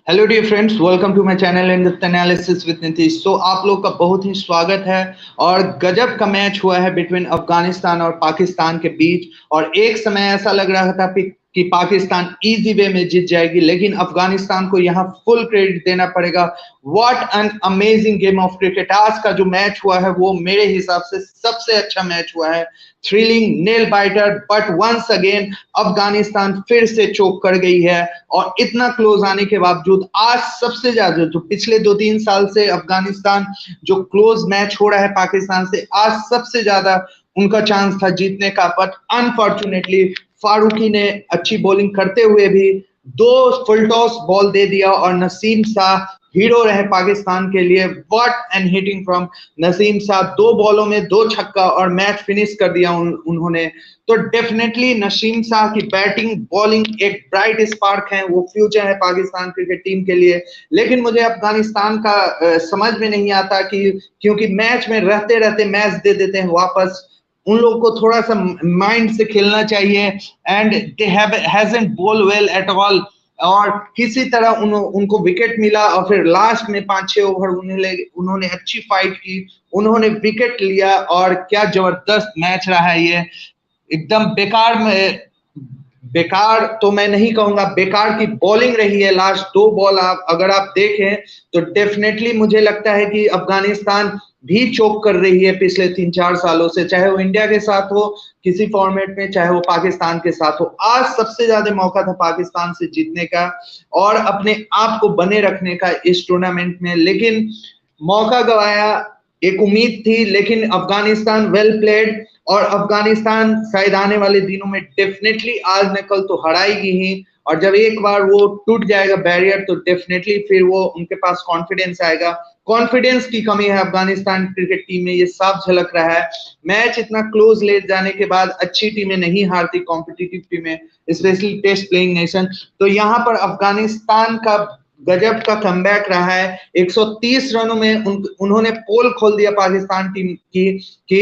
Hello dear friends, welcome to my channel in depth analysis with Nitish. तो आप लोग का बहुत ही स्वागत है। और गजब का मैच हुआ है बिटवीन अफगानिस्तान और पाकिस्तान के बीच। और एक समय ऐसा लग रहा था कि पाकिस्तान इजी वे में जीत जाएगी, लेकिन अफगानिस्तान को यहाँ फुल क्रेडिट देना पड़ेगा। What an amazing game of cricket! आज का जो मैच हुआ है वो मेरे हिसाब से सबसे अच्छा मैच हुआ है। Thrilling, nail biter, but once again Afghanistan फिर से चोक कर गई है। और इतना क्लोज आने के बावजूद आज सबसे ज्यादा, जो पिछले 2-3 साल से अफगानिस्तान जो क्लोज मैच हो रहा है पाकिस्तान से, आज सबसे ज्यादा उनका चांस था जीतने का। बट अनफॉर्चुनेटली फारूकी ने अच्छी बॉलिंग करते हुए भी दो फुल टॉस बॉल दे दिया और नसीम शाह हीरो रहे पाकिस्तान के लिए। What an hitting from Naseem Shah! 2 बॉलों में 2 छक्का और मैच फिनिश कर दिया उन्होंने। तो डेफिनेटली नसीम शाह की बैटिंग बॉलिंग एक ब्राइट स्पार्क है, वो फ्यूचर है पाकिस्तान क्रिकेट टीम के लिए। लेकिन मुझे अफगानिस्तान का समझ में नहीं आता कि क्योंकि मैच में रहते रहते मैच दे देते हैं वापस। उन लोगों को थोड़ा सा माइंड से खेलना चाहिए। And they hasn't ball well at all. और किसी तरह उनको विकेट मिला और फिर लास्ट में 5-6 ओवर उन्होंने अच्छी फाइट की, उन्होंने विकेट लिया। और क्या जबरदस्त मैच रहा है ये! एकदम बेकार में, बेकार तो मैं नहीं कहूंगा, बेकार की बॉलिंग रही है। लास्ट 2 बॉल अगर आप देखें तो डेफिनेटली मुझे लगता है कि अफगानिस्तान भी चोक कर रही है पिछले 3-4 सालों से, चाहे वो इंडिया के साथ हो किसी फॉर्मेट में, चाहे वो पाकिस्तान के साथ हो। आज सबसे ज्यादा मौका था पाकिस्तान से जीतने का और अपने आप को बने रखने का इस टूर्नामेंट में, लेकिन मौका गवाया। एक उम्मीद थी, लेकिन अफगानिस्तान वेल प्लेड। और अफगानिस्तान शायद आने वाले दिनों में डेफिनेटली आज न कल तो हराएगी ही। और जब एक बार वो टूट जाएगा बैरियर तो डेफिनेटली फिर वो उनके पास कॉन्फिडेंस आएगा। कॉन्फिडेंस की कमी है अफगानिस्तान क्रिकेट टीम में, ये साफ झलक रहा है। मैच इतना क्लोज ले जाने के बाद अच्छी टीमें नहीं हारती, कॉम्पिटिटिव टीमें, स्पेशली टेस्ट प्लेइंग नेशन। तो यहाँ पर अफगानिस्तान का गजब का कमबैक रहा है। 130 रनों में उन्होंने पोल खोल दिया पाकिस्तान टीम की कि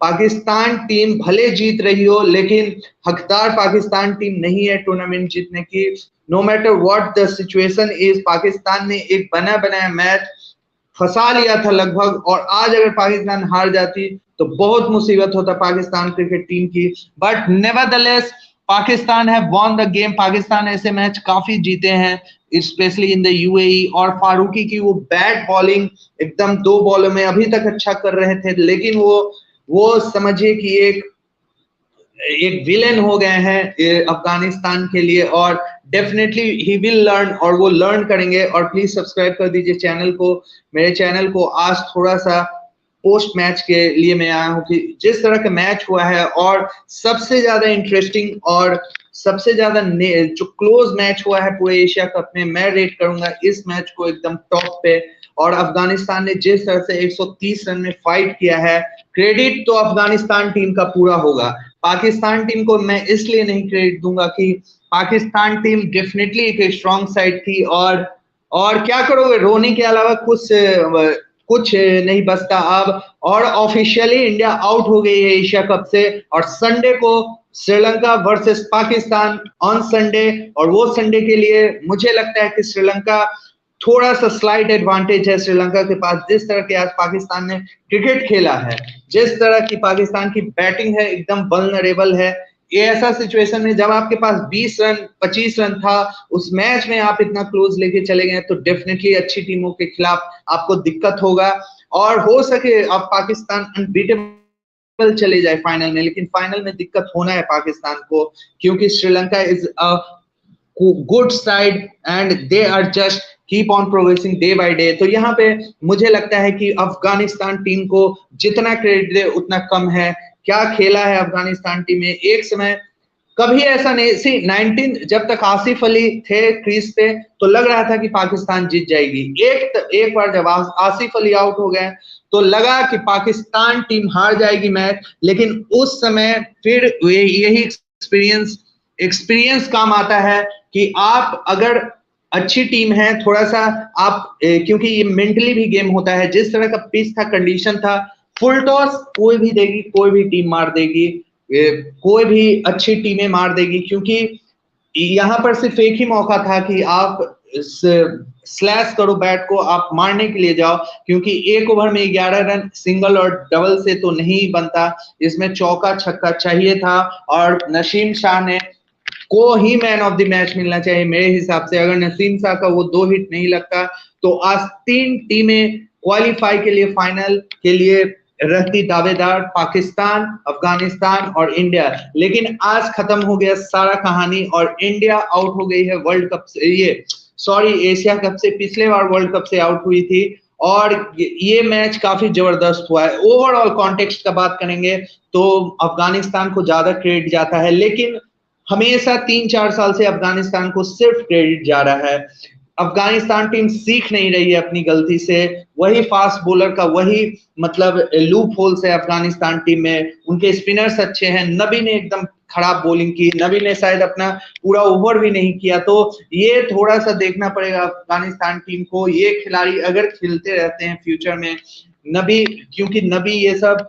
पाकिस्तान टीम भले जीत रही हो, लेकिन हकदार पाकिस्तान टीम नहीं है टूर्नामेंट जीतने की। No matter what the situation is, Pakistan ने एक बना बनाया मैच फंसा लिया था लगभग। और आज अगर पाकिस्तान हार जाती तो बहुत मुसीबत होता पाकिस्तान क्रिकेट टीम की। बट नेवरदलेस पाकिस्तान है वॉन द गेम। पाकिस्तान ऐसे मैच काफी जीते हैं, स्पेशली इन द यूएई। और फारूकी की वो बैट बॉलिंग एकदम 2 बॉलों में अभी तक अच्छा कर रहे थे, लेकिन वो समझिए कि एक विलेन हो गए हैं अफगानिस्तान के लिए। और डेफिनेटली ही विल लर्न, और वो लर्न करेंगे। और प्लीज सब्सक्राइब कर दीजिए चैनल को, मेरे चैनल को। आज थोड़ा सा पोस्ट मैच के लिए मैं आया हूँ कि जिस तरह का मैच हुआ है, और सबसे ज्यादा इंटरेस्टिंग और सबसे ज्यादा जो क्लोज मैच हुआ है पूरे एशिया कप में, मैं रेट करूंगा इस मैच को एकदम टॉप पे। और अफगानिस्तान ने जिस तरह से 130 रन में फाइट किया है, क्रेडिट तो अफगानिस्तान टीम का पूरा होगा। पाकिस्तान टीम को मैं इसलिए नहीं क्रेडिट दूंगा कि पाकिस्तान टीम डेफिनेटली एक स्ट्रॉन्ग साइड थी। और क्या करोगे, रोने के अलावा कुछ नहीं बचता अब। और ऑफिशियली इंडिया आउट हो गई है एशिया कप से। और संडे को Sri Lanka versus Pakistan on Sunday. और वो संडे के लिए मुझे लगता है कि श्रीलंका थोड़ा सा स्लाइट एडवांटेज है श्रीलंका के पास। जिस तरह के आज पाकिस्तान ने क्रिकेट खेला है, जिस तरह की पाकिस्तान की बैटिंग है, एकदम वल्नरेबल है। ये ऐसा सिचुएशन में जब आपके पास 20 रन 25 रन था, उस मैच में आप इतना क्लोज लेके चले गए, तो डेफिनेटली अच्छी टीमों के खिलाफ आपको दिक्कत होगा। और हो सके अब पाकिस्तान अनबीटेबल चले जाए फाइनल में, लेकिन फाइनल में दिक्कत होना है पाकिस्तान को, क्योंकि Sri Lanka is a good side and they are just keep on progressing day by day. तो यहाँ पे मुझे लगता है कि अफगानिस्तान टीम को जितना क्रेडिट दे उतना कम है। क्या खेला है अफगानिस्तान टीम में! एक समय कभी ऐसा नहीं सी 19 जब तक आसिफ अली थे क्रीज पे तो लग रहा था कि पाकिस्तान जीत जाएगी। एक बार जब आसिफ अली आउट हो गए तो लगा कि पाकिस्तान टीम हार जाएगी मैच। लेकिन उस समय फिर यही एक्सपीरियंस काम आता है कि आप अगर अच्छी टीम है, थोड़ा सा आप क्योंकि ये मेंटली भी गेम होता है। जिस तरह का पिच था, कंडीशन था, फुल टॉस कोई भी देगी, कोई भी टीम मार देगी, कोई भी अच्छी टीमें मार देगी। क्योंकि यहाँ पर सिर्फ एक ही मौका था कि आप स्लैश करो बैट को, आप मारने के लिए जाओ, क्योंकि एक ओवर में 11 रन सिंगल और डबल से तो नहीं बनता, इसमें चौका छक्का चाहिए था। और नसीम शाह ने को ही मैन ऑफ द मैच मिलना चाहिए मेरे हिसाब से। अगर नसीम शाह का वो 2 हिट नहीं लगता तो आज 3 टीमें क्वालिफाई के लिए, फाइनल के लिए रहती दावेदार, पाकिस्तान, अफगानिस्तान और इंडिया। लेकिन आज खत्म हो गया सारा कहानी और इंडिया आउट हो गई है वर्ल्ड कप से, ये सॉरी एशिया कप से। पिछले बार वर्ल्ड कप से आउट हुई थी और ये मैच काफी जबरदस्त हुआ है। ओवरऑल कॉन्टेक्स्ट का बात करेंगे तो अफगानिस्तान को ज्यादा क्रेडिट जाता है, लेकिन हमेशा 3-4 साल से अफगानिस्तान को सिर्फ क्रेडिट जा रहा है। अफगानिस्तान टीम सीख नहीं रही है अपनी गलती से। वही फास्ट बॉलर का वही मतलब लूप होल्स है अफगानिस्तान टीम में। उनके स्पिनर्स अच्छे हैं, नबी ने एकदम खराब बॉलिंग की, नबी ने शायद अपना पूरा ओवर भी नहीं किया। तो ये थोड़ा सा देखना पड़ेगा अफगानिस्तान टीम को। ये खिलाड़ी अगर खेलते रहते हैं फ्यूचर में, नबी, क्योंकि नबी ये सब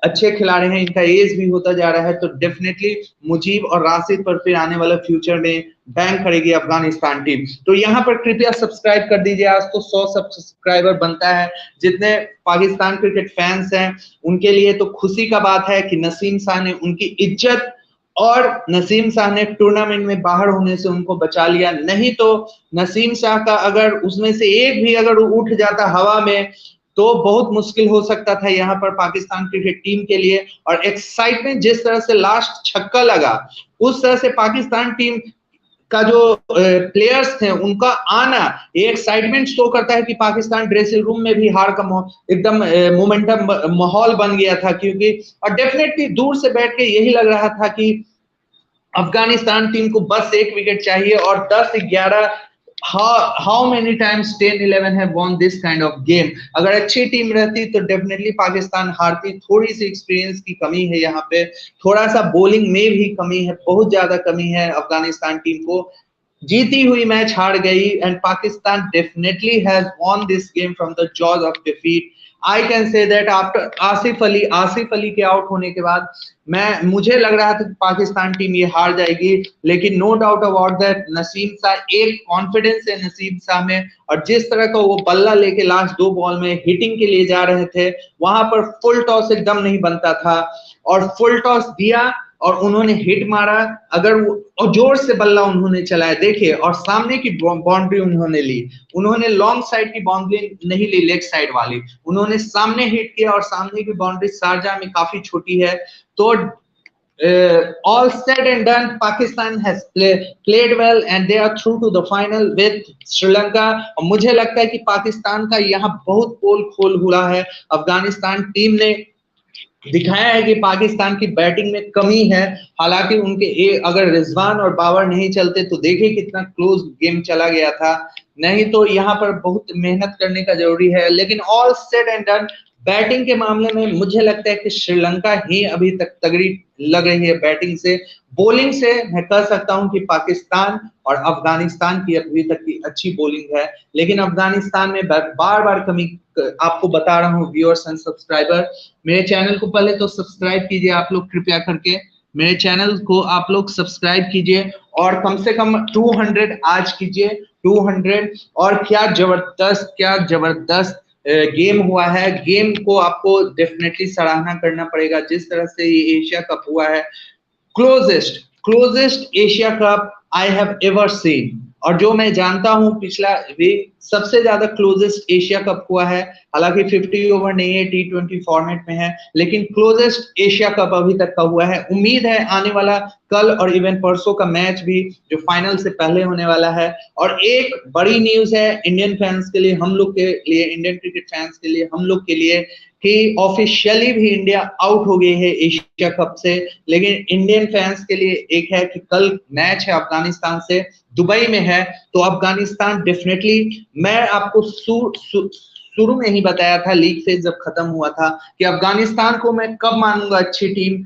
अच्छे खिलाड़ी हैं, इनका एज भी होता जा रहा है, तो डेफिनेटली मुजीब और राशिद पर फिर आने वाला फ्यूचर में बैंक करेगी अफगानिस्तान टीम। तो यहाँ पर कृपया सब्सक्राइब कर दीजिए, आज तो 100 सब्सक्राइबर बनता है। जितने पाकिस्तान क्रिकेट फैंस हैं उनके लिए तो खुशी का बात है कि नसीम शाह ने उनकी इज्जत और नसीम शाह ने टूर्नामेंट में बाहर होने से उनको बचा लिया। नहीं तो नसीम शाह का अगर उसमें से एक भी अगर उठ जाता हवा में तो बहुत मुश्किल हो सकता था यहाँ पर पाकिस्तान क्रिकेट टीम के लिए। और एक्साइटमेंट जिस तरह से लास्ट छक्का लगा, उस तरह से पाकिस्तान टीम का जो प्लेयर्स थे उनका आना, ये एक्साइटमेंट शो करता है कि पाकिस्तान ड्रेसिंग रूम में भी हार का एकदम मोमेंटम माहौल बन गया था। क्योंकि और डेफिनेटली दूर से बैठ के यही लग रहा था कि अफगानिस्तान टीम को बस एक विकेट चाहिए और 10-11 how many times 10-11 have won this kind of game। अगर अच्छी टीम रहती तो डेफिनेटली पाकिस्तान हारती। थोड़ी सी एक्सपीरियंस की कमी है यहाँ पे, थोड़ा सा बॉलिंग में भी कमी है, बहुत ज्यादा कमी है अफगानिस्तान टीम को। जीती हुई मैच हार गई and Pakistan definitely has won this game from the jaws of defeat। I can say that after Asif Ali के आउट होने के बाद मुझे लग रहा था कि पाकिस्तान टीम ये हार जाएगी, लेकिन no doubt about that Naseem Shah, एक कॉन्फिडेंस है नसीम शाह में, और जिस तरह का वो बल्ला लेके लास्ट 2 बॉल में हिटिंग के लिए जा रहे थे, वहां पर फुल टॉस एकदम नहीं बनता था और फुल टॉस दिया और उन्होंने हिट मारा। अगर और जोर से बल्ला उन्होंने चलाया, देखिए, और सामने की बाउंड्री उन्होंने ली। उन्होंने लॉन्ग साइड की बाउंड्री नहीं ली, लेग साइड वाली, उन्होंने सामने हिट किया और सामने की बाउंड्री शारजाह में काफी छोटी है। तो all said and done, Pakistan has played well and they are through to the final with Sri Lanka। और मुझे लगता है कि पाकिस्तान का यहाँ बहुत पोल खोल हुआ है। अफगानिस्तान टीम ने दिखाया है कि पाकिस्तान की बैटिंग में कमी है। हालांकि उनके अगर रिजवान और बाबर नहीं चलते तो देखिए कितना क्लोज गेम चला गया था। नहीं तो यहाँ पर बहुत मेहनत करने का जरूरी है। लेकिन all said and done, batting के मामले में मुझे लगता है कि श्रीलंका ही अभी तक तगड़ी लग रही है बैटिंग से। बॉलिंग से मैं कह सकता हूं कि पाकिस्तान और अफगानिस्तान की अभी तक की अच्छी बॉलिंग है, लेकिन अफगानिस्तान में बार बार कमी आपको बता रहा हूं। व्यूअर्स एंड सब्सक्राइबर, मेरे चैनल को पहले तो सब्सक्राइब कीजिए आप लोग, कृपया करके मेरे चैनल को आप लोग सब्सक्राइब कीजिए और कम से कम 200 आज कीजिए, 200। और क्या जबरदस्त गेम हुआ है। गेम को आपको डेफिनेटली सराहना करना पड़ेगा, जिस तरह से ये एशिया कप हुआ है, closest Asia cup I have ever seen. और जो मैं जानता हूं पिछला भी सबसे ज्यादा क्लोजेस्ट एशिया कप हुआ है। हालांकि 50 ओवर नहीं है, T20 फॉर्मेट में है, लेकिन क्लोजेस्ट एशिया कप अभी तक का हुआ है। उम्मीद है आने वाला कल और इवन परसों का मैच भी जो फाइनल से पहले होने वाला है। और एक बड़ी न्यूज है इंडियन फैंस के लिए, हम लोग के लिए, इंडियन क्रिकेट फैंस के लिए, हम लोग के लिए, कि ऑफिशियली भी इंडिया आउट हो गई है एशिया कप से। लेकिन इंडियन फैंस के लिए एक है कि कल मैच है अफगानिस्तान से, दुबई में है। तो अफगानिस्तान डेफिनेटली, मैं आपको शुरू में ही बताया था, लीग फेज जब खत्म हुआ था, कि अफगानिस्तान को मैं कब मानूंगा अच्छी टीम,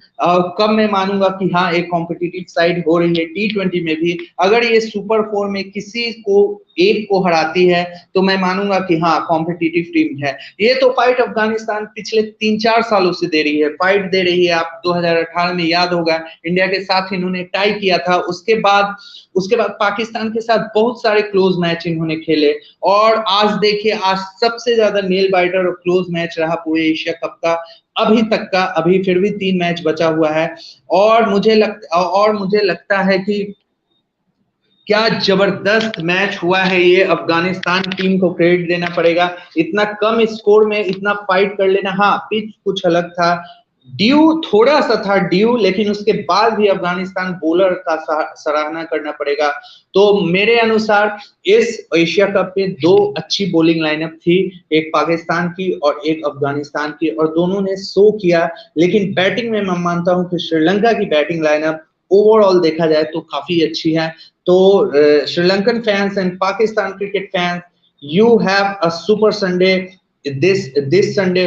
कब मैं मानूंगा कि हाँ एक कॉम्पिटिटिव साइड हो रही है T20 में भी, अगर ये सुपर 4 में किसी को एक को हराती है तो मैं मानूंगा कि हाँ कॉम्पिटिटिव टीम है। ये तो फाइट अफगानिस्तान पिछले 3-4 सालों से दे रही है, फाइट दे रही है। आप 2018 में याद होगा इंडिया के साथ इन्होंने टाई किया था, उसके बाद पाकिस्तान के साथ बहुत सारे क्लोज मैच इन्होंने खेले, और आज देखिए आज सबसे ज्यादा नेल बाइटर और क्लोज मैच रहा पूरे एशिया कप का अभी तक का। अभी फिर भी 3 मैच बचा हुआ है, और मुझे लगता है कि क्या जबरदस्त मैच हुआ है ये। अफगानिस्तान टीम को क्रेडिट देना पड़ेगा, इतना कम स्कोर में इतना फाइट कर लेना। हाँ पिच कुछ अलग था, ड्यू थोड़ा सा था ड्यू, लेकिन उसके बाद भी अफगानिस्तान बॉलर का सराहना करना पड़ेगा। तो मेरे अनुसार इस एशिया कप में 2 अच्छी बॉलिंग लाइनअप थी, एक पाकिस्तान की और एक अफगानिस्तान की, और दोनों ने शो किया। लेकिन बैटिंग में मैं मानता हूं कि श्रीलंका की बैटिंग लाइनअप ओवरऑल देखा जाए तो काफी अच्छी है। तो Sri Lankan fans and Pakistan cricket fans, you have a super Sunday. This Sunday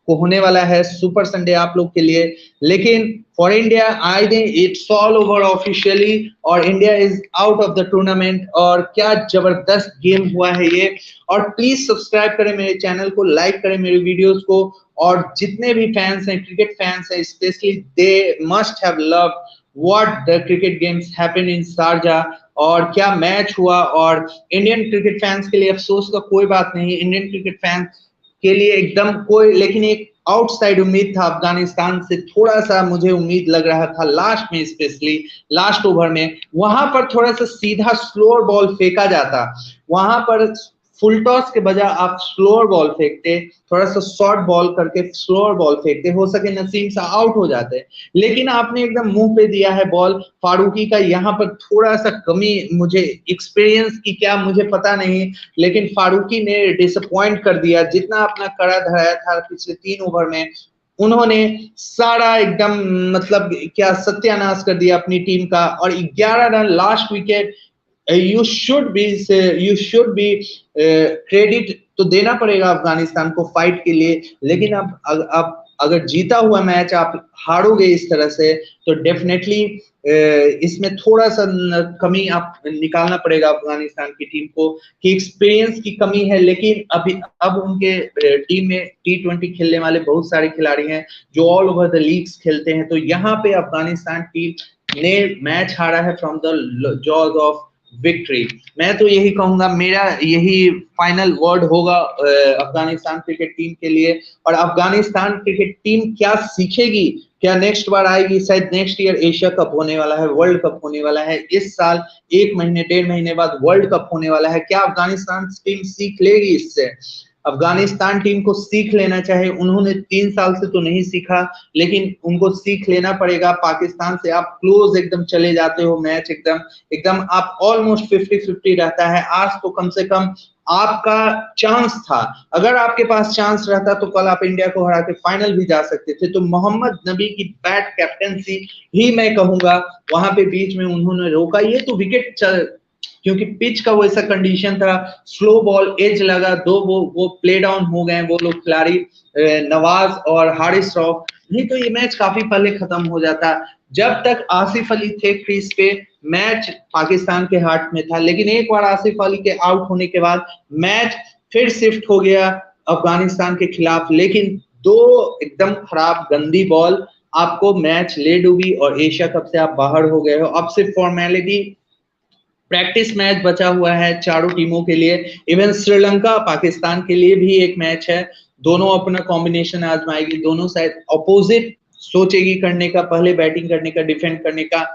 को होने वाला है सुपर संडे आप लोग के लिए। लेकिन for India I think it's all over officially, और India is out of the tournament. और क्या जबरदस्त गेम हुआ है ये। और प्लीज सब्सक्राइब करें मेरे चैनल को, लाइक करें मेरे वीडियोस को, और जितने भी फैंस हैं क्रिकेट फैंस हैं specially, they must have love what the cricket games happen in Sharjah, और क्या मैच हुआ। और इंडियन क्रिकेट फैंस के लिए अफसोस का कोई बात नहीं, इंडियन क्रिकेट फैंस के लिए एकदम कोई, लेकिन एक आउटसाइड उम्मीद था अफगानिस्तान से, थोड़ा सा मुझे उम्मीद लग रहा था लास्ट में, स्पेशली लास्ट ओवर में, वहां पर थोड़ा सा सीधा स्लोअर बॉल फेंका जाता, वहां पर फुल टॉस के बजाय आप स्लोअर बॉल फेंकते, थोड़ा सा शॉर्ट बॉल करके स्लोअर बॉल फेंकते, हो सके नसीम सा आउट हो जाते। लेकिन आपने एकदम मुंह पे दिया है बॉल। फारूकी का यहाँ पर थोड़ा सा कमी, मुझे एक्सपीरियंस की क्या मुझे पता नहीं, लेकिन फारूकी ने डिसअपॉइंट कर दिया। जितना अपना कड़ा धराया था पिछले 3 ओवर में, उन्होंने सारा एकदम मतलब क्या सत्यानाश कर दिया अपनी टीम का। और 11 run last wicket, you should be credit तो देना पड़ेगा अफगानिस्तान को फाइट के लिए। लेकिन अब अगर जीता हुआ मैच आप हारोगे इस तरह से, तो डेफिनेटली इसमें थोड़ा सा कमी आप निकालना पड़ेगा अफगानिस्तान की टीम को, कि एक्सपीरियंस की कमी है। लेकिन अब उनके टीम में T20 खेलने वाले बहुत सारे खिलाड़ी हैं जो ऑल ओवर द लीग्स खेलते हैं। तो यहाँ पे अफगानिस्तान टीम ने मैच हारा है from the jaws of victory. मैं तो यही कहूंगा, मेरा यही फाइनल वर्ड होगा अफगानिस्तान क्रिकेट टीम के लिए। और अफगानिस्तान क्रिकेट टीम क्या सीखेगी, क्या नेक्स्ट बार आएगी, शायद नेक्स्ट ईयर एशिया कप होने वाला है, वर्ल्ड कप होने वाला है इस साल, 1 महीने 1.5 महीने बाद वर्ल्ड कप होने वाला है। क्या अफगानिस्तान टीम सीख लेगी इससे? अफगानिस्तान टीम को सीख लेना चाहिए, उन्होंने 3 साल से तो नहीं सीखा, लेकिन उनको सीख लेना पड़ेगा। पाकिस्तान से आप क्लोज एकदम चले जाते हो, मैच एकदम एकदम आप ऑलमोस्ट 50-50 रहता है। आज तो कम से कम आपका चांस था, अगर आपके पास चांस रहता तो कल आप इंडिया को हरा के फाइनल भी जा सकते थे। तो मोहम्मद नबी की बैट कैप्टनसी ही मैं कहूंगा, वहां पे बीच में उन्होंने रोका। ये तो विकेट क्योंकि पिच का वैसा कंडीशन था, स्लो बॉल एज लगा, वो प्ले डाउन हो गए वो लोग खिलाड़ी, नवाज और हारिस रॉफ, नहीं तो ये मैच काफी पहले खत्म हो जाता। जब तक आसिफ अली थे क्रीज पे, मैच पाकिस्तान के हाथ में था। लेकिन एक बार आसिफ अली के आउट होने के बाद मैच फिर शिफ्ट हो गया अफगानिस्तान के खिलाफ। लेकिन 2 एकदम खराब गंदी बॉल आपको मैच ले डूबी और एशिया कप से आप बाहर हो गए हो। अब सिर्फ फॉर्मेलिटी, प्रैक्टिस मैच बचा हुआ है चारों टीमों के लिए। इवन श्रीलंका पाकिस्तान के लिए भी एक मैच है, दोनों अपना कॉम्बिनेशन आजमाएगी, दोनों साइड अपोजिट सोचेगी करने का, पहले बैटिंग करने का, डिफेंड करने का।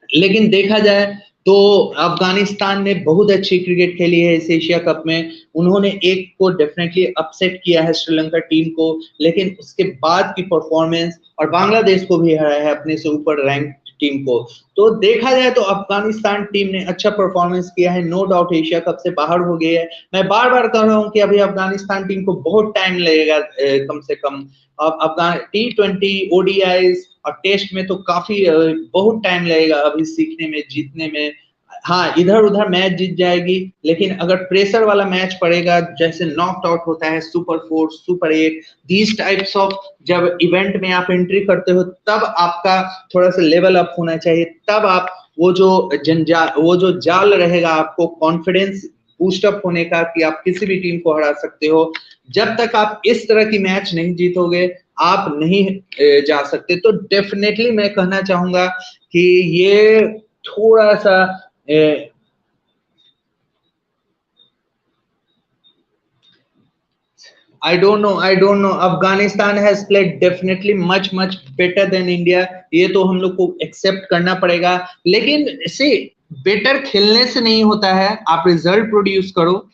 लेकिन देखा जाए तो अफगानिस्तान ने बहुत अच्छी क्रिकेट खेली है इस एशिया कप में। उन्होंने एक को डेफिनेटली अपसेट किया है श्रीलंका टीम को, लेकिन उसके बाद की परफॉर्मेंस, और बांग्लादेश को भी हराया है अपने से ऊपर रैंक टीम को। तो देखा जाए तो अफगानिस्तान टीम ने अच्छा परफॉर्मेंस किया है, नो डाउट एशिया कप से बाहर हो गई है। मैं बार बार कह रहा हूं कि अभी अफगानिस्तान टीम को बहुत टाइम लगेगा, कम से कम अफगान T20 ODIs और टेस्ट में तो काफी बहुत टाइम लगेगा अभी सीखने में, जीतने में। हाँ इधर उधर मैच जीत जाएगी, लेकिन अगर प्रेशर वाला मैच पड़ेगा, जैसे नॉकड आउट होता है, super 4, super 8, these types of जब इवेंट में आप एंट्री करते हो, तब आपका थोड़ा सा लेवल अप होना चाहिए, तब आप वो जो जाल रहेगा आपको कॉन्फिडेंस बूस्ट अप होने का कि आप किसी भी टीम को हरा सकते हो, जब तक आप इस तरह की मैच नहीं जीतोगे आप नहीं जा सकते। तो डेफिनेटली मैं कहना चाहूंगा कि ये थोड़ा सा I don't know. Afghanistan has played definitely much better than India. ये तो हम लोग को एक्सेप्ट करना पड़ेगा, लेकिन से बेटर खेलने से नहीं होता है, आप रिजल्ट प्रोड्यूस करो।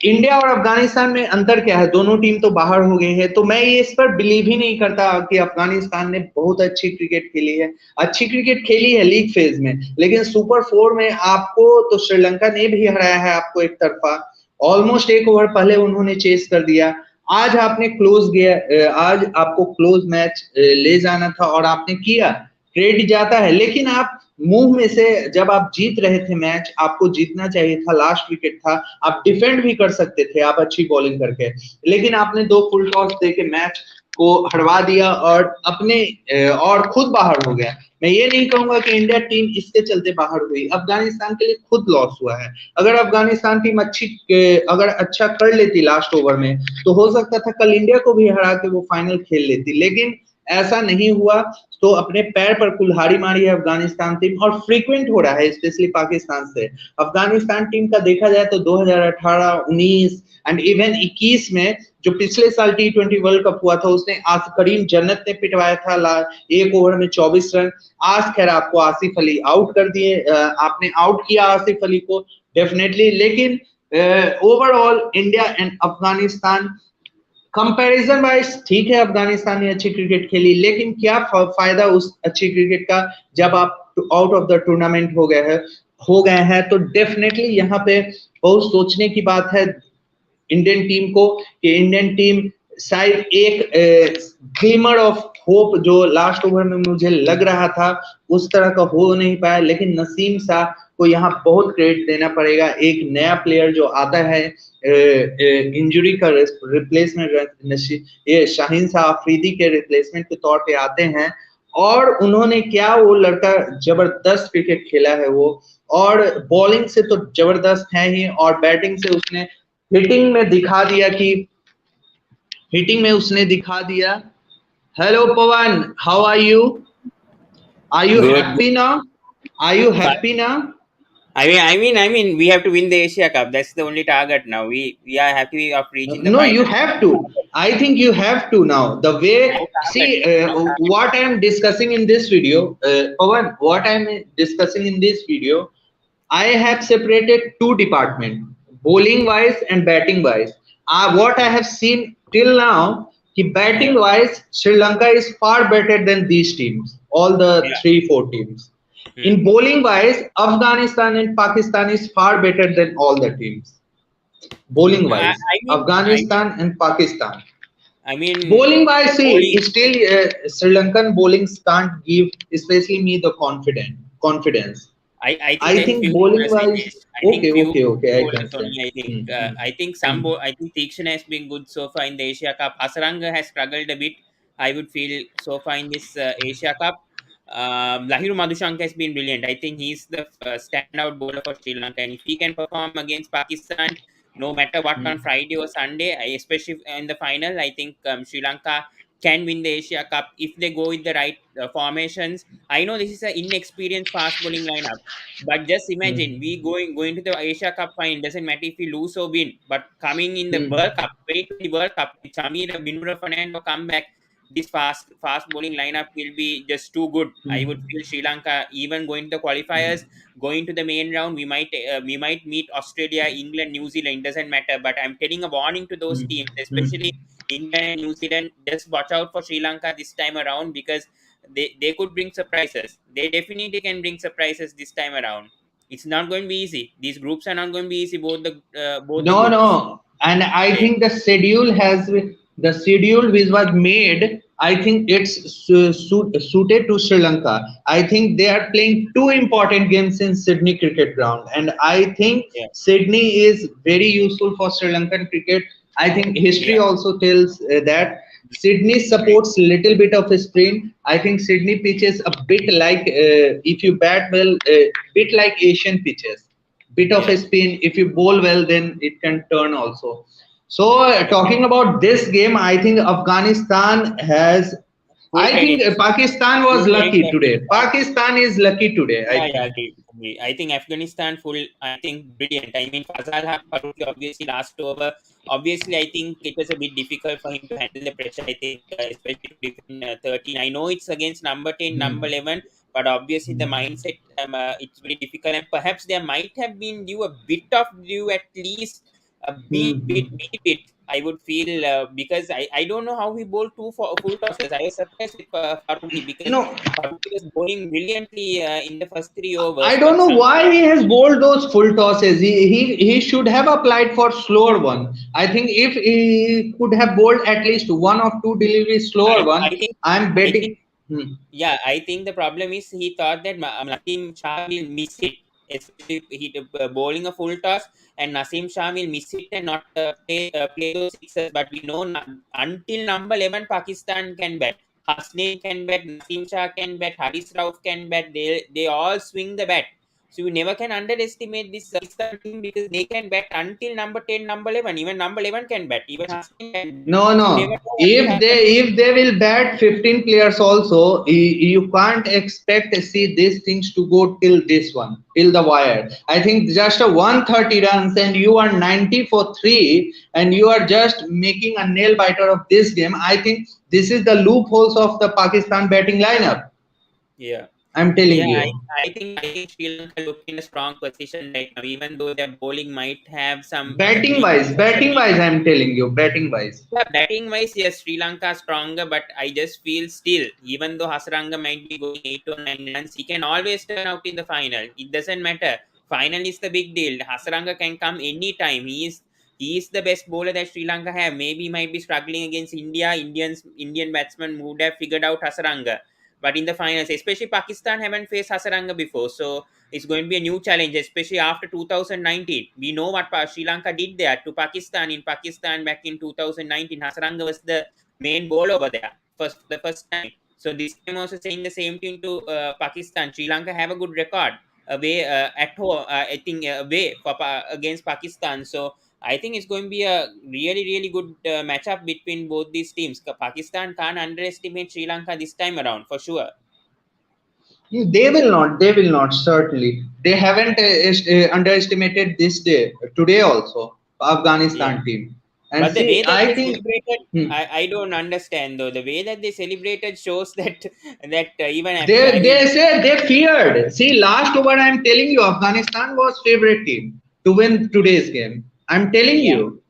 इंडिया और अफगानिस्तान में अंतर क्या है, दोनों टीम तो बाहर हो गए हैं, तो मैं ये इस पर बिलीव ही नहीं करता कि अफगानिस्तान ने बहुत अच्छी क्रिकेट खेली है। अच्छी क्रिकेट खेली है लीग फेज में, लेकिन सुपर 4 में आपको तो श्रीलंका ने भी हराया है आपको एक तरफा, ऑलमोस्ट 1 ओवर पहले उन्होंने चेस कर दिया। आज आज आपको क्लोज मैच ले जाना था और आपने किया, क्रेडिट जाता है, लेकिन आप मुंह में से जब आप जीत रहे थे मैच, आपको जीतना चाहिए था, लास्ट विकेट था, आप डिफेंड भी कर सकते थे आप अच्छी बॉलिंग करके, लेकिन आपने 2 फुल टॉस देके मैच को हरवा दिया और और खुद बाहर हो गया। मैं ये नहीं कहूंगा कि इंडिया टीम इसके चलते बाहर हुई, अफगानिस्तान के लिए खुद लॉस हुआ है। अगर अफगानिस्तान टीम अगर अच्छा कर लेती लास्ट ओवर में, तो हो सकता था कल इंडिया को भी हरा के वो फाइनल खेल लेती, लेकिन ऐसा नहीं हुआ। तो अपने पैर पर कुल्हाड़ी मारी है अफगानिस्तान टीम, और फ्रीक्वेंट हो रहा है स्पेशली पाकिस्तान से। अफगानिस्तान टीम का देखा जाए तो 2018, 19 एंड इवन 21 में जो पिछले साल T20 वर्ल्ड कप हुआ था, उसने करीम जन्नत ने पिटवाया था 1 ओवर में 24 रन। आज खैर आपको आसिफ अली आउट कर दिए, आपने आउट किया आसिफ अली को डेफिनेटली, लेकिन overall India and Afghanistan comparison wise ठीक है, अफगानिस्तान ने अच्छी क्रिकेट खेली, लेकिन क्या फायदा उस अच्छी क्रिकेट का जब आप आउट ऑफ द टूर्नामेंट हो गए हैं। तो डेफिनेटली यहाँ पे बहुत सोचने की बात है इंडियन टीम को, कि इंडियन टीम शायद एक ग्लिमर ऑफ होप जो लास्ट ओवर में मुझे लग रहा था उस तरह का हो नहीं पाया, लेकिन नसीम शाह को यहाँ बहुत क्रेडिट देना पड़ेगा। एक नया प्लेयर जो आता है इंजरी का रिप्लेसमेंट, ये शाहीन शाह अफरीदी के रिप्लेसमेंट के तौर पे आते हैं, और उन्होंने क्या, वो लड़का जबरदस्त क्रिकेट खेला है वो, और बॉलिंग से तो जबरदस्त है ही, और बैटिंग से उसने हिटिंग में उसने दिखा दिया। Hello Pawan, how are you? Are you Good. Happy now? Are you happy now? I mean, we have to win the Asia Cup. That's the only target now. We are happy of reaching the No, final. you have to. I think you have to now. The way, see, what I am discussing in this video, Pawan, what I am discussing in this video, I have separated 2 departments, bowling wise and batting wise. What I have seen till now, batting wise, Sri Lanka is far better than these teams, all the 3-4 teams. In bowling wise, Afghanistan and Pakistan is far better than all the teams. Bowling wise, Afghanistan and Pakistan. I mean, bowling wise, see, still Sri Lankan bowlings can't give, especially me, the confidence. I think bowling wise, okay. I can. I think Teakshan has been good so far in the Asia Cup. Hasaranga has struggled a bit, I would feel, so far in this Asia Cup. Lahiru Madhushanka has been brilliant. I think he's the standout bowler for Sri Lanka, and if he can perform against Pakistan, no matter what on Friday or Sunday, especially in the final, I think Sri Lanka can win the Asia Cup if they go with the right formations. I know this is an inexperienced fast bowling lineup, but just imagine we going to the Asia Cup final. Doesn't matter if we lose or win, but coming in the World Cup, wait to the World Cup, if Samir, Binura, Fernando come back, this fast bowling lineup will be just too good. I would feel Sri Lanka, even going to the qualifiers, going to the main round, we might meet Australia, England, New Zealand, doesn't matter, but I'm telling a warning to those teams, especially England and New Zealand, just watch out for Sri Lanka this time around, because they could bring surprises. They definitely can bring surprises this time around. It's not going to be easy. These groups are not going to be easy, both the No, groups. and I think the schedule which was made I think it's suited to Sri Lanka. I think they are playing two important games in Sydney cricket ground, and I think Yeah, Sydney is very useful for Sri Lankan cricket. I think history yeah, also tells that Sydney great. supports little bit of a spin. I think Sydney pitches a bit like if you bat well, bit like Asian pitches, bit of a Yeah, spin. If you bowl well, then it can turn also. So okay. talking about this game, I think Afghanistan has. Full I think credit, Pakistan was full credit lucky for today. Afghanistan. Pakistan is lucky today. I Yeah, yeah, think. agree, agree. I think Afghanistan full, I think brilliant. I mean, Fazal Haq Faruqi obviously last over. Obviously, I think it was a bit difficult for him to handle the pressure. I think, especially to defend 13. I know it's against number 10, number Hmm. 11, but obviously the mindset, it's very difficult. And perhaps there might have been due a bit of due, at least a Hmm. bit. I would feel because I don't know how he bowled two full tosses. I was surprised with Faruqi You because know, Faruqi was bowling brilliantly in the first three I overs, don't but know some why he has bowled those full tosses. He should have applied for slower one. I think if he could have bowled at least one or two deliveries slower I one, think I'm I think betting. Hmm. yeah, I think the problem is he thought that Naseem Shah will miss it, especially if he bowling a full toss, and Naseem Shah will miss it and not play those sixes. But we know until number 11, Pakistan can bat. Hasnain can bat, Naseem Shah can bat, Haris Rauf can bat. They all swing the bat. So you never can underestimate this Pakistan team because they can bat until number 10, number 11. Even number 11 can bat. Even Hasnain can bat. No, So you never no. know what will happen. If they will bat 15 players also, you can't expect to see these things to go till this one, till the wire. I think just a 130 runs and you are 90 for 3 and you are just making a nail biter of this game. I think this is the loopholes of the Pakistan batting lineup. Yeah. I'm telling Yeah, you. I think Sri Lanka look in a strong position right now, even though their bowling might have some weaknesses a Batting bit. wise, I'm telling you, batting wise. Yeah, batting wise, yes, Sri Lanka stronger, but I just feel still, even though Hasaranga might be going 8 or 9 runs, he can always turn out in the final. It doesn't matter. Final is the big deal. Hasaranga can come anytime. He is the best bowler that Sri Lanka have. Maybe he might be struggling against India. Indian batsmen would have figured out Hasaranga. But in the finals, especially Pakistan haven't faced Hasaranga before. So it's going to be a new challenge, especially after 2019. We know what Sri Lanka did there to Pakistan in Pakistan back in 2019. Hasaranga was the main bowler over there for the first time. So this time also saying the same thing to Pakistan. Sri Lanka have a good record away at home. I think away for against Pakistan. So I think it's going to be a really good matchup between both these teams. Pakistan can't underestimate Sri Lanka this time around for sure. They will not. They will not. Certainly, they haven't underestimated this day today also. Yeah. Afghanistan team, and But the see, way that I they think celebrated, hmm, I don't understand though. The way that they celebrated shows that even I they mean, say they feared. See, last over, I'm telling you, Afghanistan was favorite team to win today's game. I'm telling yeah, you.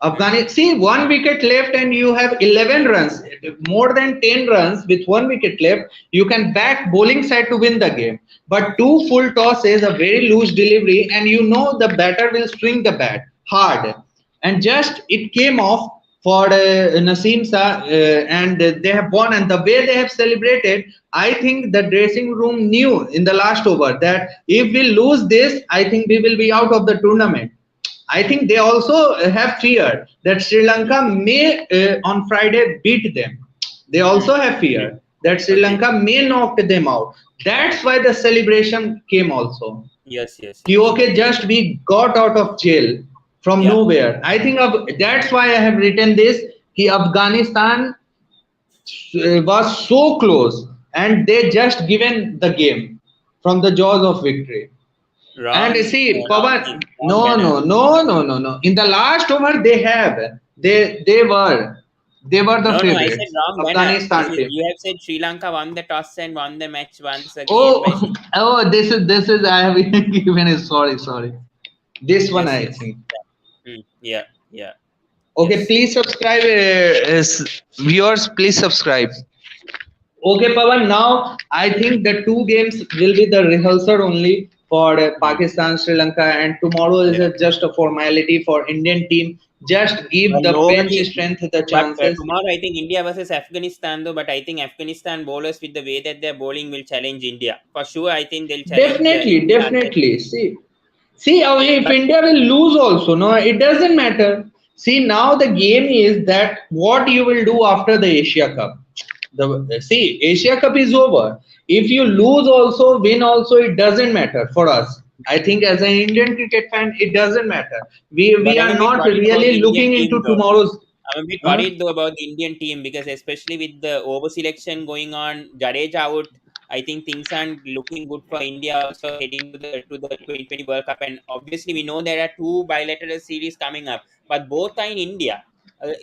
mm, Afghanistan, see, one wicket left and you have 11 runs, more than 10 runs with one wicket left. You can back bowling side to win the game. But two full tosses, a very loose delivery, and you know the batter will swing the bat hard. And just it came off for Naseem Shah, and they have won. And the way they have celebrated, I think the dressing room knew in the last over that if we lose this, I think we will be out of the tournament. I think they also have fear that Sri Lanka may on Friday beat them. They mm, also have okay, fear that Sri okay, Lanka may knock them out. That's why the celebration came also. yes, yes, Ki yes, okay, just we got out of jail from yeah, nowhere. I think that's why I have written this. Ki Afghanistan was so close and they just given the game from the jaws of victory. And see, thing, Pawan, wrong banner. no. In the last over, they were the No, I said favorites. wrong banner. Afghanistan team. You have said Sri Lanka won the toss and won the match once again by Oh, oh, this is. I have given it. Sorry. This one, yes, I yes, think. yeah, yeah, Okay, yes, please subscribe, viewers. Please subscribe. Okay, Pawan. Now I think the two games will be the rehearsal only for mm, Pakistan, Sri Lanka, and tomorrow is yeah, just a formality for Indian team. Just give the bench Nobody. strength the But chances. tomorrow, I think India versus Afghanistan, though. But I think Afghanistan bowlers, with the way that they're bowling, will challenge India for sure. I think they'll challenge Definitely, India unless. definitely. See, if But India will lose also, no, it doesn't matter. See, now the game is that what you will do after the Asia Cup. See, Asia Cup is over. If you lose also, win also, it doesn't matter for us. I think as an Indian cricket fan, it doesn't matter. We But I'm are a bit not worried about the really Indian looking team, into though. tomorrow's. I'm a bit Huh? worried though about the Indian team because especially with the over selection going on, Jadeja out, I think things aren't looking good for India also heading to the 2020 World Cup. And obviously we know there are two bilateral series coming up, but both are in India.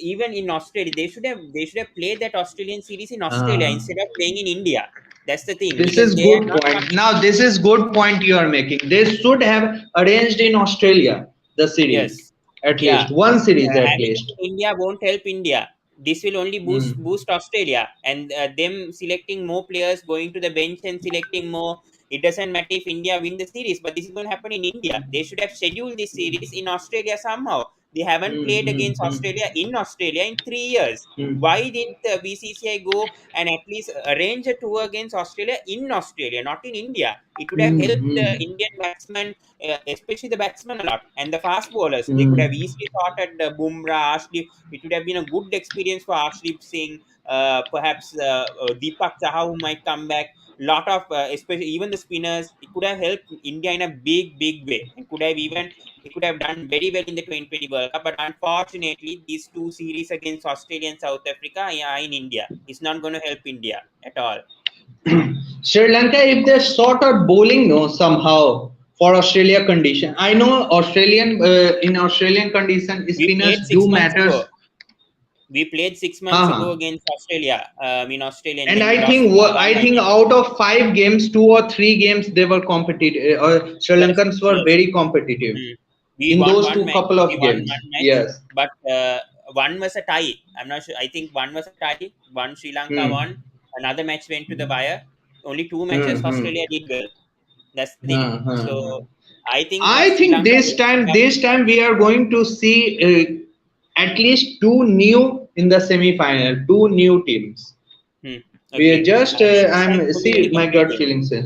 Even in Australia, they should have played that Australian series in Australia Uh, instead of playing in India. That's the thing This because is they are good not point. coming. Now this is good point you are making. They should have arranged in Australia the series, Yes. at Yeah, least one series at having it least. in India won't help India. This will only boost Hmm. boost Australia and them selecting more players, going to the bench and selecting more. It doesn't matter if India win the series, but this is going to happen in India. They should have scheduled this series in Australia somehow. They haven't Hmm. played Hmm. against Hmm. Australia in 3 years. Hmm. Why didn't the BCCI go and at least arrange a tour against Australia in Australia, not in India? It would have Hmm. helped the Hmm. Indian batsmen, especially the batsmen a lot, and the fast bowlers. They could have Hmm. easily sorted Bumrah, Arshdeep. It would have been a good experience for Arshdeep Singh, perhaps Deepak Chahar who might come back. Lot of, especially even the spinners, it could have helped India in a big, big way, and could have even they could have done very well in the 2020 World Cup. But unfortunately, these two series against Australia and South Africa are in India. It's not going to help India at all. Sri Lanka, if they sort out bowling, no, somehow for Australia condition. I know in Australian condition, We spinners played six do months ago. matters. We played 6 months ago Haha. against Australia, in Australia, and And then we lost one I think nothing. out of 5 games, 2 or 3 games they were competitive. Sri Yes, Lankans were yes. very competitive Mm. We in won those one two match. couple We of won games. one match, Yes. but one was a tie. I'm not sure. I think one was a tie. One Sri Lanka Hmm. won. Another match went to the wire. Only two Hmm. matches Hmm. Australia did well. That's the thing. Hmm. Hmm. So Hmm. I think I Sri think Lanka this will time, have. we are going to see at least two new in the semi-final, two new teams. Hmm, We are agree. just, This time I'm it's going to be very see my gut competitive. feeling say,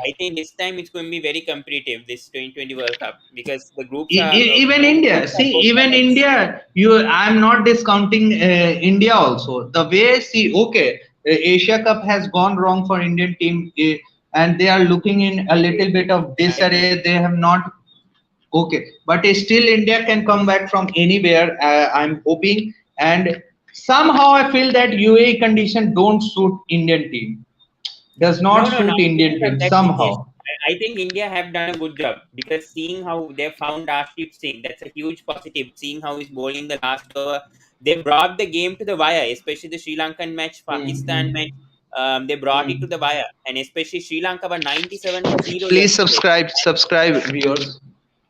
I think this time it's going to be very competitive. This 2020 World Cup because the groups are Even both India, groups are see, good for even heads. India, I'm not discounting India also. The way, see, okay, Asia Cup has gone wrong for Indian team, and they are looking in a I little agree. bit of I agree. disarray. They have not, okay, but still India can come back from anywhere. I'm hoping, and somehow I feel that UAE condition don't suit Indian team. Does not No, no, suit not Indian because of team that, Nitish. somehow. I think India have done a good job because seeing how they found Arshdeep Singh, that's a huge positive. Seeing how he's bowling the last over, they brought the game to the wire, especially the Sri Lankan match, Pakistan Hmm. match. They brought it to Hmm. the wire, and especially Sri Lanka were 97 for 0 Please yesterday. subscribe, viewers.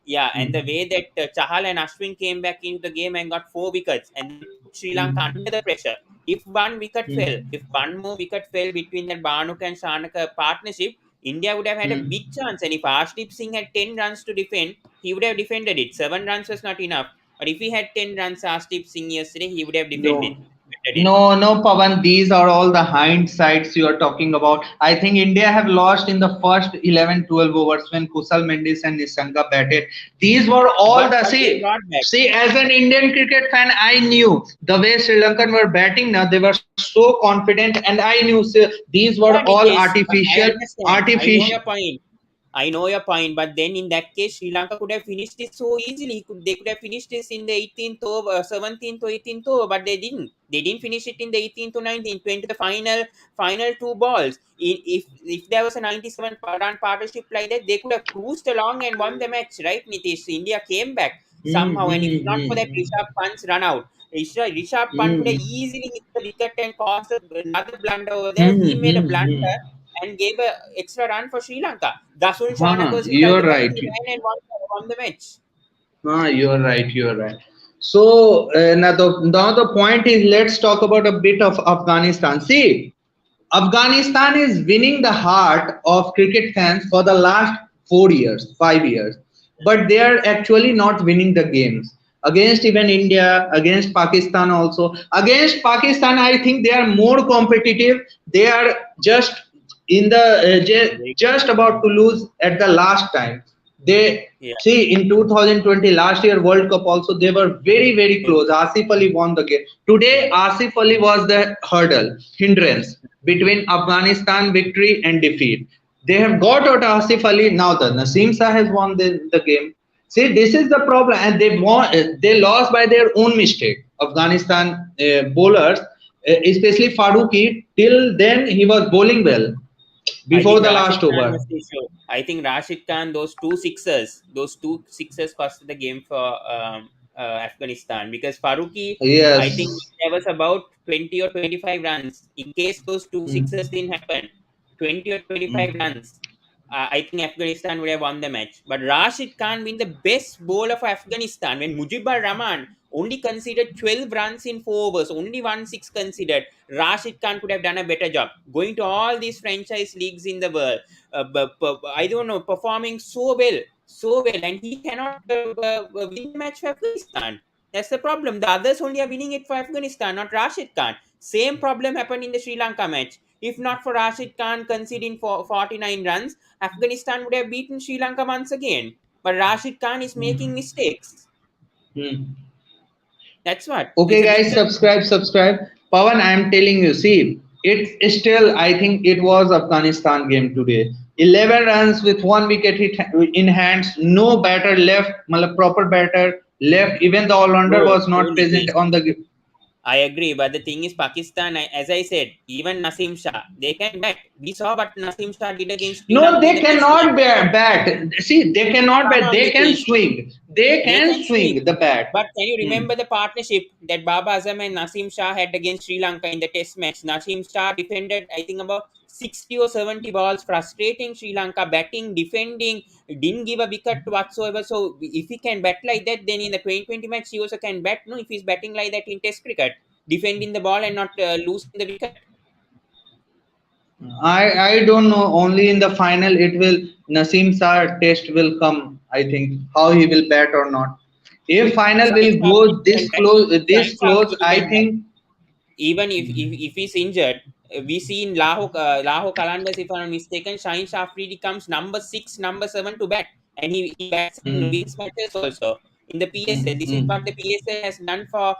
Yeah, and the Hmm. way that Chahal and Ashwin came back into the game and got 4 wickets, and they put Sri Lanka Hmm. under the pressure. If one wicket fell, Hmm. if one more wicket fell between that Banuk and Shanaka partnership, India would have had a Hmm. big chance. And if Arshdeep Singh had 10 runs to defend, he would have defended it. 7 runs was not enough. But if he had 10 runs, Arshdeep Singh yesterday, he would have defended No, it. no, Pavan. These are all the hindsights you are talking about. I think India have lost in the first 11, 12 overs when Kusal Mendis and Nisanga batted. These were all the, But they see. got back. See, as an Indian cricket fan, I knew the way Sri Lankan were batting. Now they were so confident, and I knew, see, these were Yeah, all Nitish, I artificial, understand. I know your point. I know your point, but then in that case, Sri Lanka could have finished this so easily. They could have finished this in the 18th over, 17th or 18th over, but they didn't. They didn't finish it in the 18th or 19th. Went to the final two balls. If there was a 97 run partnership like that, they could have cruised along and won the match, right, Nitish? India came back Hmm, somehow, and if hmm, not for that hmm, Rishabh Pant's run out, Rishabh Pant hmm, could have hmm, easily hit the wicket and caused another blunder over there. hmm, He made a hmm, blunder hmm. and gave a extra run for Sri Lanka. Dasun Shanak Huh, was you're without a bat. right. He ran and won the match. You're right. You're right. So now the point is, let's talk about a bit of Afghanistan. See, Afghanistan is winning the heart of cricket fans for the last 4 years, 5 years, but they are actually not winning the games. against even India, against Pakistan also. Against Pakistan, I think they are more competitive. They are just in the just about to lose at the last time. They Yeah. see in 2020 last year World Cup also they were very close. Asif Ali won the game. Today Asif Ali was the hindrance between Afghanistan victory and defeat. They have got out Asif Ali. Now the Naseem Shah has won the game. See, this is the problem, and they lost by their own mistake. Afghanistan bowlers, especially Faruqi, till then he was bowling well I before think the Rashid last Khan over. must be sure. I think Rashid Khan, those two sixers cost the game for Afghanistan, because Faruqi, I think Yes. there was about 20 or 25 runs. In case those two sixers Mm. didn't happen, 20 or 25 Mm. runs, I think Afghanistan would have won the match. But Rashid Khan being the best bowler for Afghanistan, when Mujibur Rahman only considered 12 runs in 4 overs, only 1 6 considered, Rashid Khan could have done a better job. Going to all these franchise leagues in the world, I don't know, performing so well, and he cannot win the match for Afghanistan. That's the problem. The others only are winning it for Afghanistan, not Rashid Khan. Same problem happened in the Sri Lanka match. If not for Rashid Khan conceding for 49 runs, Afghanistan would have beaten Sri Lanka once again. But Rashid Khan is making mistakes. Mm. That's what. It's Okay, a big guys, subscribe. Pawan, I am telling you, see, it's still, I think it was Afghanistan game today. 11 runs with 1 wicket hit in hands, no batter left, proper batter left. Even the all-rounder true, was true, not present Nitish. on the. I agree, but the thing is, Pakistan, as I said, even Nasim Shah, they can bat. We saw what Nasim Shah did against Sri No, Lanka in they the test match. cannot bat. See, they cannot Come bat. on, They can Nitish. swing. They They can can swing. swing the bat. But can you Hmm. remember the partnership that Baba Azam and Nasim Shah had against Sri Lanka in the test match? Nasim Shah defended, I think, about 60 or 70 balls, frustrating Sri Lanka, batting, defending, didn't give a wicket whatsoever. So if he can bat like that, then in the 2020 match, he also can bat. No, if he's batting like that in test cricket, defending the ball and not losing the wicket. I don't know. Only in the final it will Naseem Shah test will come. I think how he will bat or not. If final Shahid will go Afridi this can bat. close, Shahid this close, Afridi I can bat. think. Even if he's injured, we see in Laho Kalandars, if I'm not mistaken, Shaheen Shafridi comes number 6, number 7 to bat, and he bats and Hmm, wins matches also in the PSA. hmm, This is hmm, what the PSA has done for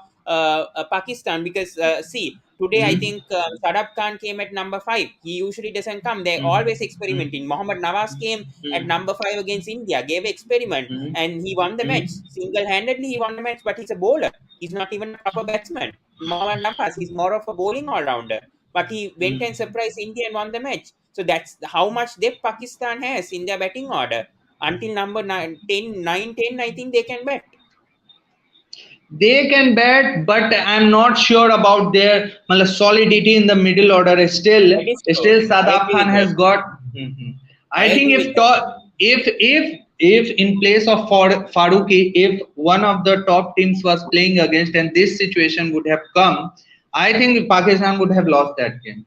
Pakistan, because see, today I hmm, think Shadab Khan came at number 5. He usually doesn't come. They hmm, always hmm, experimenting. Mohammad Nawaz came at hmm, number 5 against India, gave experiment, hmm, and he won the match hmm, single handedly. He won the match, but he's a bowler. He's not even a proper batsman. Mohammad Nafas, he's more of a bowling all rounder. But he went and hmm. surprised India and won the match. So that's how much depth Pakistan has in their batting order. Until number 9, 10, 9, 10, I think they can bat. They can bat, but I'm not sure about their solidity in the middle order. That is true. Still I Sadaf agree Khan with that. has got. Mhm. I I think agree with that. if in place of Faruqi, if one of the top teams was playing against and this situation would have come, I think Pakistan would have lost that game.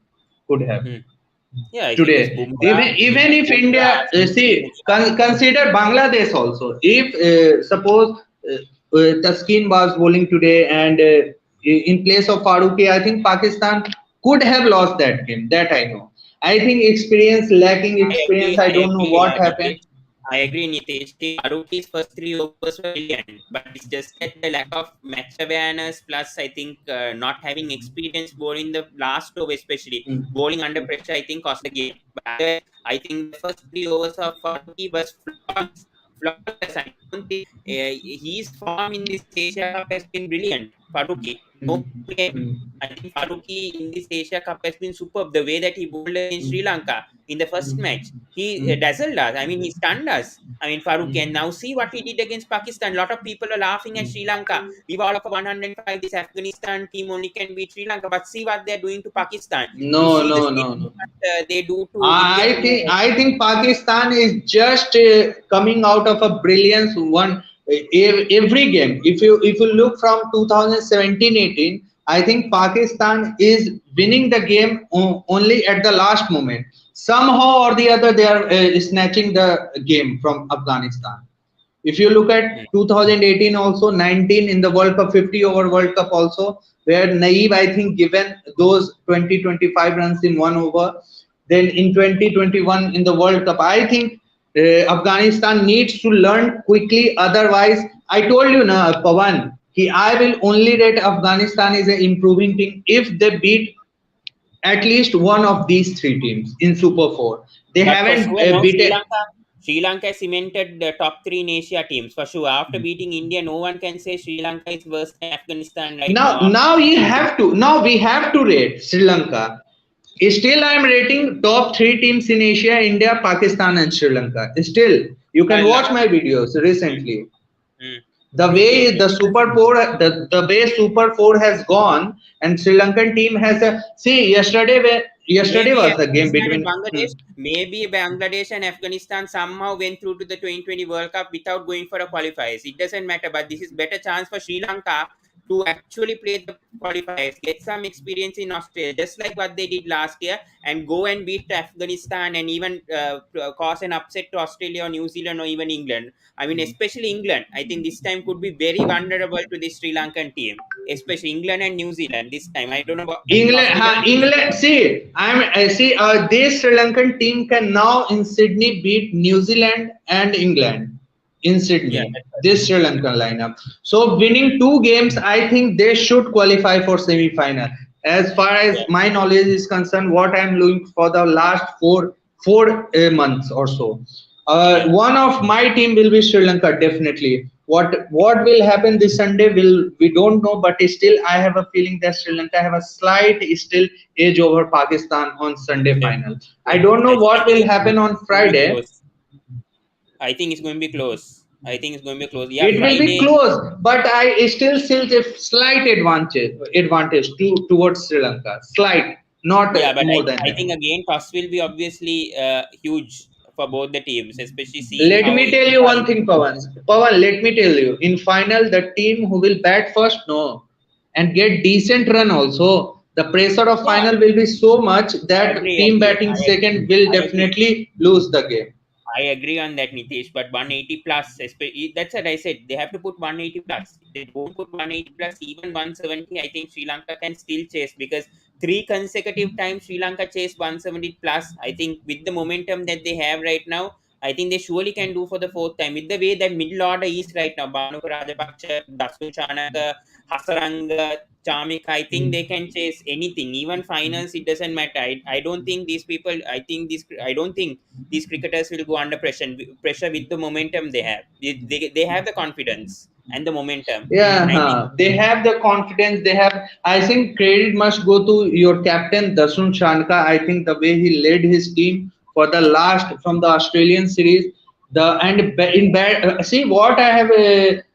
Could have Hmm. Yeah, if it was today. Even Bumrah, if it even was if Bumrah, India Smith, see consider Bangladesh also. If suppose Taskin was bowling today and in place of Faruqi, I think Pakistan could have lost that game. That I know. I think experience, lacking experience. I I don't know agree, what happened. Nitish. I agree, Nitish. See, Faruqi's first 3 overs were brilliant, but it's just that the lack of match awareness, plus I think not having experience bowling the last over, especially Mm. bowling under pressure, I think cost the game. But otherwise, I think the first 3 overs of Faruqi was flawless. Flawless. I don't think his form in this Asia Cup has been brilliant. Faruqi, no Mm. game. Mm. I think Faruqi in this Asia Cup has been superb. The way that he bowled against Sri Lanka in the first match, he Mm. dazzled us. I mean, he stunned us. I mean, Faruqi. And Mm. now see what he did against Pakistan. A lot of people are laughing at Sri Lanka. We were all of 105. This Afghanistan team only can beat Sri Lanka. But see what they're doing to Pakistan. You No, see the no, same no, thing no. that they do to India to. I think Pakistan is just coming out of a brilliance one every game. If you look from 2017-18, I think Pakistan is winning the game only at the last moment. Somehow or the other, they are snatching the game from Afghanistan. If you look mm, at 2018 also, 19 in the World Cup, 50 over World Cup also, where Naive, I think, given those 20-25 runs in 1 over. Then in 2021 in the World Cup, I think Afghanistan needs to learn quickly. Otherwise, I told you, na, Pawan, I will only rate Afghanistan is an improving team if they beat at least one of these three teams in Super 4. They but for haven't sure, now beaten. Sri Lanka cemented the top three in Asia teams for sure. After beating India, no one can say Sri Lanka is worse than Afghanistan right now. Now we have to rate Sri Lanka. Still, I am rating top three teams in Asia: India, Pakistan, and Sri Lanka. Still, you can watch my videos Mm, recently. mm. The True, true, way true. the Super Four, the way Super Four has gone, and Sri Lankan team has a see. Yesterday Maybe was the game Afghanistan and between. Bangladesh, maybe Bangladesh and Afghanistan somehow went through to the 2020 World Cup without going for a qualifiers. It doesn't matter, but this is better chance for Sri Lanka to actually play the qualifiers, get some experience in Australia, just like what they did last year, and go and beat Afghanistan and even cause an upset to Australia or New Zealand or even England. I mean, especially England. I think this time could be very vulnerable to the Sri Lankan team, especially England and New Zealand this time. I don't know about, I think England, Australia. England. See, I see. This Sri Lankan team can now in Sydney beat New Zealand and England in Yeah, Sydney. that's right. This Sri Lankan lineup. So winning two games, I think they should qualify for semi-final. As far as Yeah, my knowledge is concerned, what I'm looking for the last four months or so. yeah. One of my team will be Sri Lanka definitely. What will happen this Sunday will we don't know, but still I have a feeling that Sri Lanka have a slight still edge over Pakistan on Sunday final. I Definitely. don't know I what think will it's happen on going to be Friday. close. I think it's going to be close. I think it's going to be close. Yeah, It will be Friday. close, but I still see a slight advantage towards Sri Lanka. Slight, not Yeah, but more than I that. think again, toss will be obviously huge for both the teams, especially seeing Let how me each tell you one other thing, Pawan. Pawan, let me tell you. In final, the team who will bat first, no, and get decent run also. The pressure of yeah, final will be so much that agree, team agree. batting second will I agree. definitely lose the game. I agree on that, Nitish. But 180 plus, that's what I said. They have to put 180 plus. If they don't put 180 plus, even 170, I think Sri Lanka can still chase because three consecutive times Sri Lanka chased 170 plus. I think with the momentum that they have right now, I think they surely can do for the fourth time. With the way that middle order is right now, Bhanuka Rajapaksa, Dasun Chanaka, Hasaranga, Chamika, I think they can chase anything. Even finals, it doesn't matter. I don't think these people. I don't think these cricketers will go under pressure with the momentum they have. They have the confidence and the momentum. Yeah, And I think they have the confidence. They have. I think credit must go to your captain Dasun Chanka. I think the way he led his team for the last from the Australian series, in bat. See what I have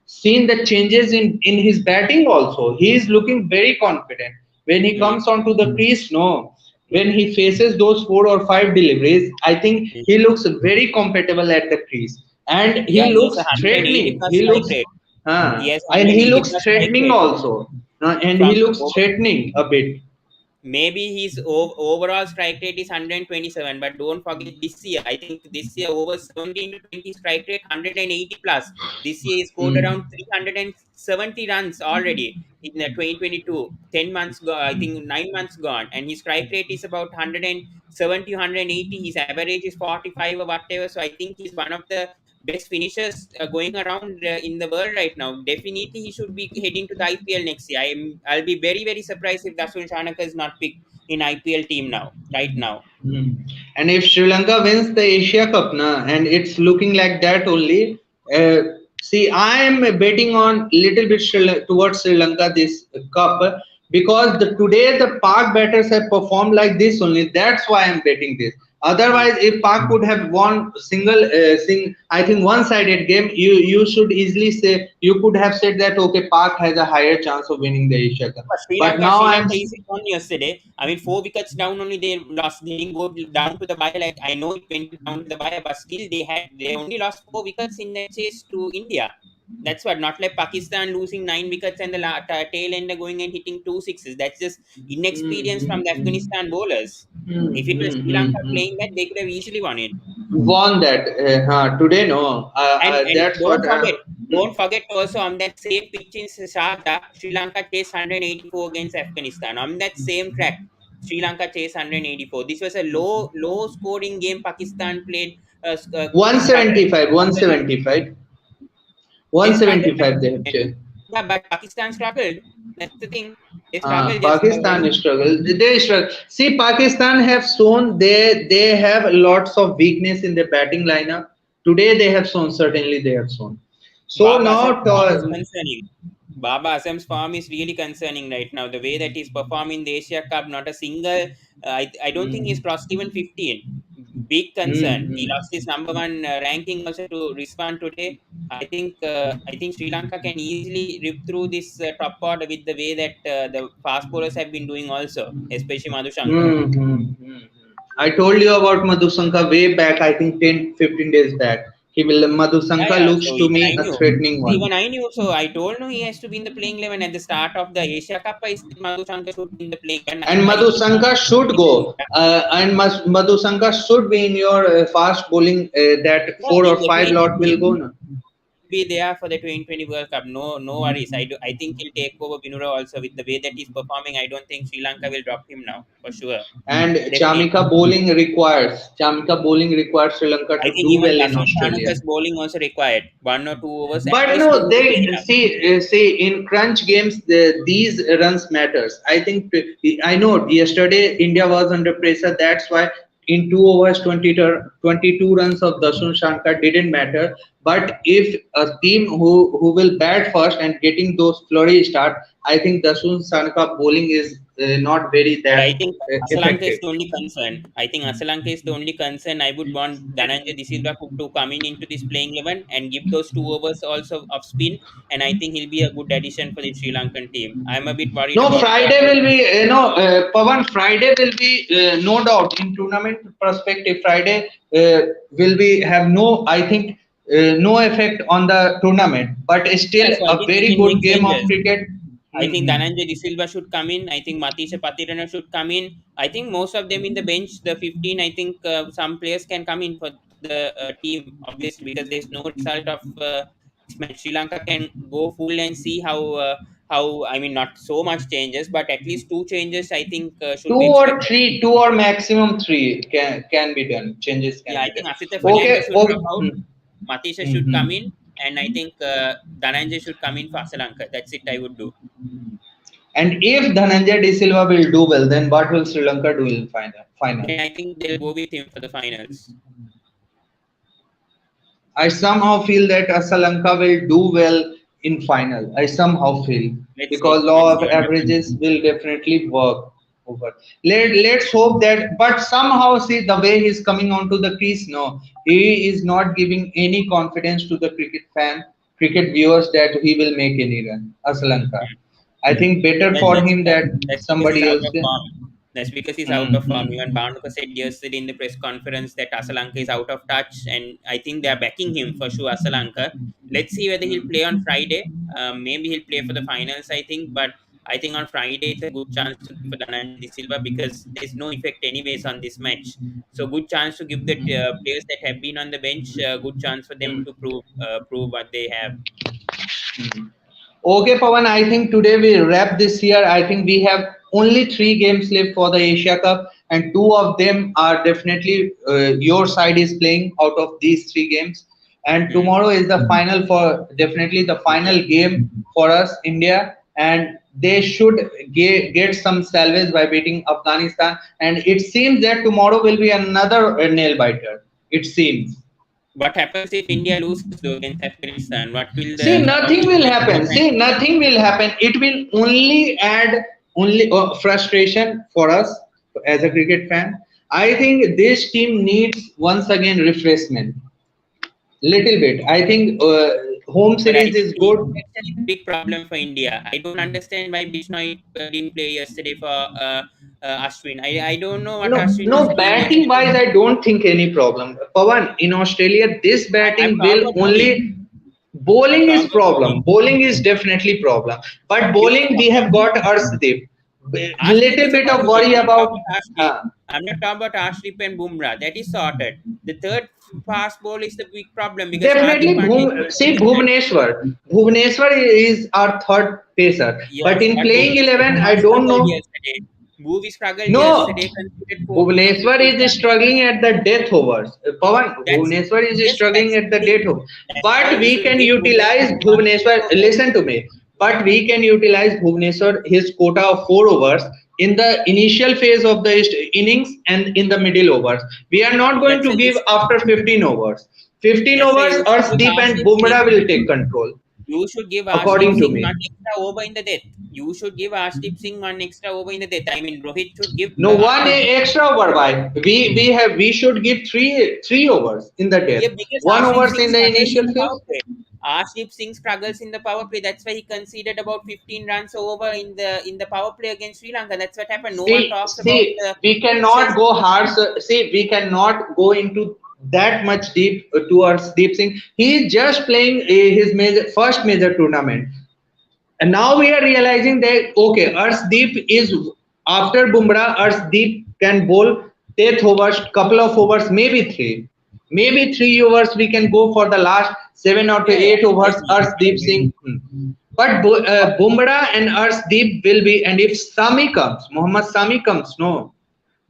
seen the changes in his batting also. He is looking very confident when he mm, comes onto the crease. No, when he faces those 4 or 5 deliveries, I think mm, he looks very compatible at the crease and yeah, he he has a looks 180 threatening. plus He strike looks rate. He has and he 180 looks plus strike threatening rate also. And he from looks threatening a bit. maybe his overall strike rate is 127, but don't forget this year. I think this year over 17 to 20 strike rate 180 plus. This year he scored Mm. around 370 runs already in the 2022. 10 months go, I think 9 months gone, and his strike rate is about 170, 180. His average is 45 or whatever. So I think he's one of the best finishers going around in the world right now. Definitely, he should be heading to the IPL next year. I'll be very very surprised if Dasun Shanaka is not picked in IPL team now. Right now, Mm. And if Sri Lanka wins the Asia Cup, and it's looking like that only. Uh, see, I am betting on little bit towards Sri Lanka this cup because today the Pak batters have performed like this only. That's why I'm betting this. mm. Otherwise, if Pak could have won I think one-sided game, you should easily say you could have said that okay, Pak has a higher chance of winning the Asia Cup. But But now Sri I'm Lanka easily won yesterday. I mean, 4 wickets down only they lost. They didn't go down to the wire. Like I know it went down to the wire, but still they only lost 4 wickets in their chase to India. That's what. Not like Pakistan losing 9 wickets and the tail ender going and hitting two sixes. That's just mm, inexperience from mm, the mm. Afghanistan bowlers. Hmm, If it was hmm, Sri hmm, Lanka hmm. playing that, they could have easily won it. won that today. No, And that's what. don't forget also on that same pitch in Sharjah, Sri Lanka chased 184 against Afghanistan. On that same track, Sri Lanka chased 184. This was a low scoring game. Pakistan played, struggled. 175, 175, They struggled. 175 they have changed. Yeah, but Pakistan struggled. That's the thing. They struggled just Pakistan struggle. They struggle. See, Pakistan have shown they have lots of weakness in their batting lineup. Today they have shown, certainly they have shown. So Baba Asam's now, form is concerning. Baba Asam's form is really concerning right now. The way that he's performing in the Asia Cup, not a single. I don't think he's crossed even 15. Big concern. He lost his number one ranking also to Rizwan today. I think Sri Lanka can easily rip through this top order with the way that the fast bowlers have been doing also, especially Madhushanka. I told you about Madhusanka way back. I think 10, 15 days back. Yeah, Madhusanka yeah. looks So to even me I a knew. threatening See, one. even I knew. So I told him he has to be in the playing 11 at the start of the Asia Cup. I said Madhushanka should be in the playing 11. And Otherwise, he can't Madhusanka should in the go. Asia. Madhusanka should be in your fast bowling. That Yeah, four he or five definitely lot will go. No? will be there for the 2020 World Cup. No worries. I think he'll take over Binura also with the way that he's performing. I don't think Sri Lanka will drop him now for sure. And Definitely. Chamika bowling requires Sri Lanka I to think do even well in Dasun Australia. Shanaka's bowling also required 1 or 2 overs. At But least 2 no, overs is they enough. see in crunch games these runs matters. I think I know yesterday India was under pressure. That's why in 2 overs 22 runs of Dasun Shankar didn't matter. But if a team who will bat first and getting those flurry start, I think Dasun Shankar bowling is not very But that I think Asalanka is effective. the only concern. I think Asalanka is the only concern. I would want Dhananjay Dissilva to come into this playing 11 and give those 2 overs also of spin. And I think he'll be a good addition for the Sri Lankan team. I'm a bit worried No, about. Friday will be, Pawan, Friday will be no doubt in tournament perspective. Friday will be have no, I think, no effect on the tournament, but Yeah, still so I a think they very can good make game of changes. cricket. I think Mhm. Dhananjay Dissilva should come in. I think Matisha Patirana should come in. I think most of them in the bench, the 15, I think some players can come in for the team, obviously, because there's no result of this match. Sri Lanka can go full and see how, I mean, not so much changes, but at least 2 changes, I think, should be expected. Two or maximum three can be done. Changes can Yeah, I be think done. Asita Okay, Fernandez should okay. drop out. Matisha should come in. And I think Dhananjay should come in for Sri Lanka. That's it, I would do. And if Dhananjay De Silva will do well, then what will Sri Lanka do in final? Then I think they'll go with him for the finals. I somehow feel that Sri Lanka will do well in final. I somehow feel Let's because see. Let's law of see what happens. averages will definitely work over. Let's hope that. But somehow, see the way he's coming onto the crease. No, he is not giving any confidence to the cricket viewers that he will make any run. Sri Lanka. I think better That, for that's, him that, that that's because he's somebody out else. of form. That's because he's out of form. Even Mm-hmm. Bhanuka said yesterday in the press conference that Asalanka is out of touch, and I think they are backing him for sure. Asalanka. Let's see whether he'll play on Friday. Maybe he'll play for the finals, I think. But I think on Friday it's a good chance to give for Dhananjay De Silva because there's no effect anyways on this match. So good chance to give the players that have been on the bench good chance for them to prove what they have. Okay, Pawan, I think today we wrap this year. I think we have only 3 games left for the Asia Cup, and 2 of them are definitely your side is playing out of these 3 games. And Hmm. tomorrow is the final for definitely the final India. game for us, India, and they should get some salvage by beating Afghanistan. And it seems that tomorrow will be another nail biter. It seems. What happens if India loses though against Afghanistan? See, What nothing will will be the happen. scoreline? See, nothing will happen. It will only add only frustration for us as a cricket fan. I think this team needs once again refreshment. Little bit. I think home But I series think is team good. selection is a big problem for India. I don't understand why Bishnoi didn't play yesterday for Ashwin. I don't know what No, Ashwin was no. doing Batting yesterday. wise, I don't think any problem. Pawan, in Australia, this I'm batting talking will about bowling. only. I'm Bowling is talking about problem. bowling. Bowling is definitely problem. But Give me bowling, we have problem. got Arshdeep. Arshdeep Little is a bit of problem. worry I'm not talking about. about Arshdeep. I'm not talking about Arshdeep and Bumrah. That is sorted. The third fast ball is the big problem because Hardik Definitely, Pandya see is that. Bhuvneshwar. Bhuvneshwar is our third pacer, but Yes, in but playing Bhuvneshwar 11, I has don't struggled know. yesterday. Bhuvi struggled No, yesterday, conceded 4 Bhuvneshwar beautiful is runs. struggling at the death overs. Pawan, That's Bhuvneshwar is yes, struggling that's at the the thing. death over. That's why But we we should can give utilize Bhuvneshwar chance in Bhuvneshwar. 4 overs. Listen to me. But we can utilize Bhuvneshwar his quota of 4 overs in the initial phase of the innings and in the middle overs. We are not going That's to why you give should. after 15 overs. 15 That's why overs, you should give Arshdeep and Arshdeep Bumrah Singh. will take control, You should give Arshdeep according to Singh me. one extra over in the death. You should give Arshdeep Singh one extra over in the death. I mean, Rohit should give No, one Arshdeep Singh. extra over. Why? We should give three overs in the Yeah, death. because One Arshdeep overs Singh in the struggles in initial the power phase. play. Arshdeep Singh struggles in the power play. That's why he conceded about 15 runs over in the power play against Sri Lanka. That's what happened. No one talks about the We cannot success. go hard. See, we cannot go into that much deep towards Deep Singh. He is just playing his first major tournament. And now we are realizing that okay, Arshdeep is after Bumrah, Arshdeep can bowl 10th overs, couple of overs, maybe three overs. We can go for the last 7 or Yeah, yeah, 8 overs. I Arshdeep agree. Singh. But Bumrah and Arshdeep will be, and if Sami comes, Mohammad Sami comes, no,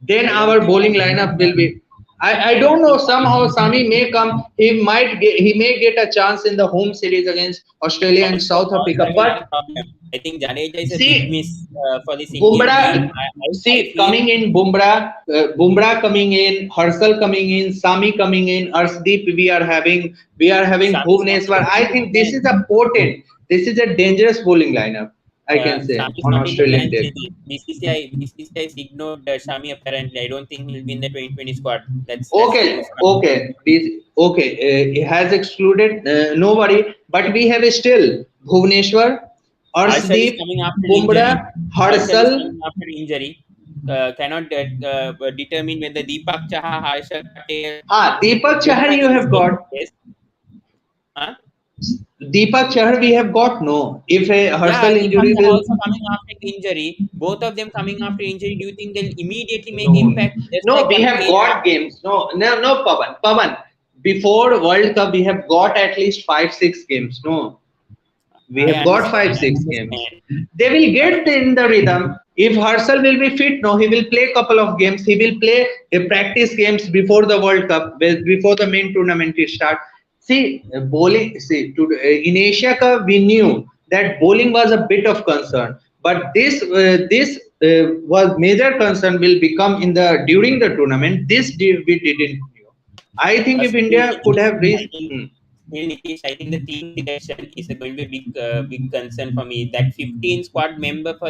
then I don't our think bowling Sami will lineup will come. be. I I don't don't know. think Sami Somehow will come. Sami may come. He may get a chance in the home series against Australia and Also, South also Africa. I have But one problem. I think Jadeja is a big see, miss for this Indian team. Bumrah, I see, feel coming in Bumrah coming in, Harshal coming in, Sami coming in, Arshdeep we are having Sami is not Bhuvneshwar. even I into the think this plan. is a potent, this is a dangerous bowling lineup. I can say Shami is on not in the Australian plans. team. BCCI has ignored Shami apparently. I don't think he'll be in the 2020 squad. That's the news Okay, coming. okay. It has excluded. No worry, but we have still Bhuvneshwar, Harshal is Arshdeep, coming after injury. Bumrah, Harshal is Harshal. coming after injury. Cannot determine whether Deepak Chaha, Harshal Patel, Deepak Chahar Bumrah you is have going to got. place. Huh? Deepak Chahar we have got no. If a Yeah, Harshal Deepak injury Chaha will. also coming after injury. Both of them coming after injury. Do you think they'll immediately make No, impact just no, like we what have KL got Rahul? games. No, Pavan. Before World Cup, we have got at least 5, 6 games. No, we I have got understand. five, I six games. understand. They will But get in the rhythm. If Harshal will be fit, no, he will play couple of games. He will play practice games before the World Cup, before the main tournament is start. See, bowling. See, in Asia Cup, we knew that bowling was a bit of concern, but this was major concern will become in the during the tournament. We didn't know. I think if still, India could Nitish, have I reached. think still Nitish, I think the team selection is going to be big concern for me. That 15 squad member for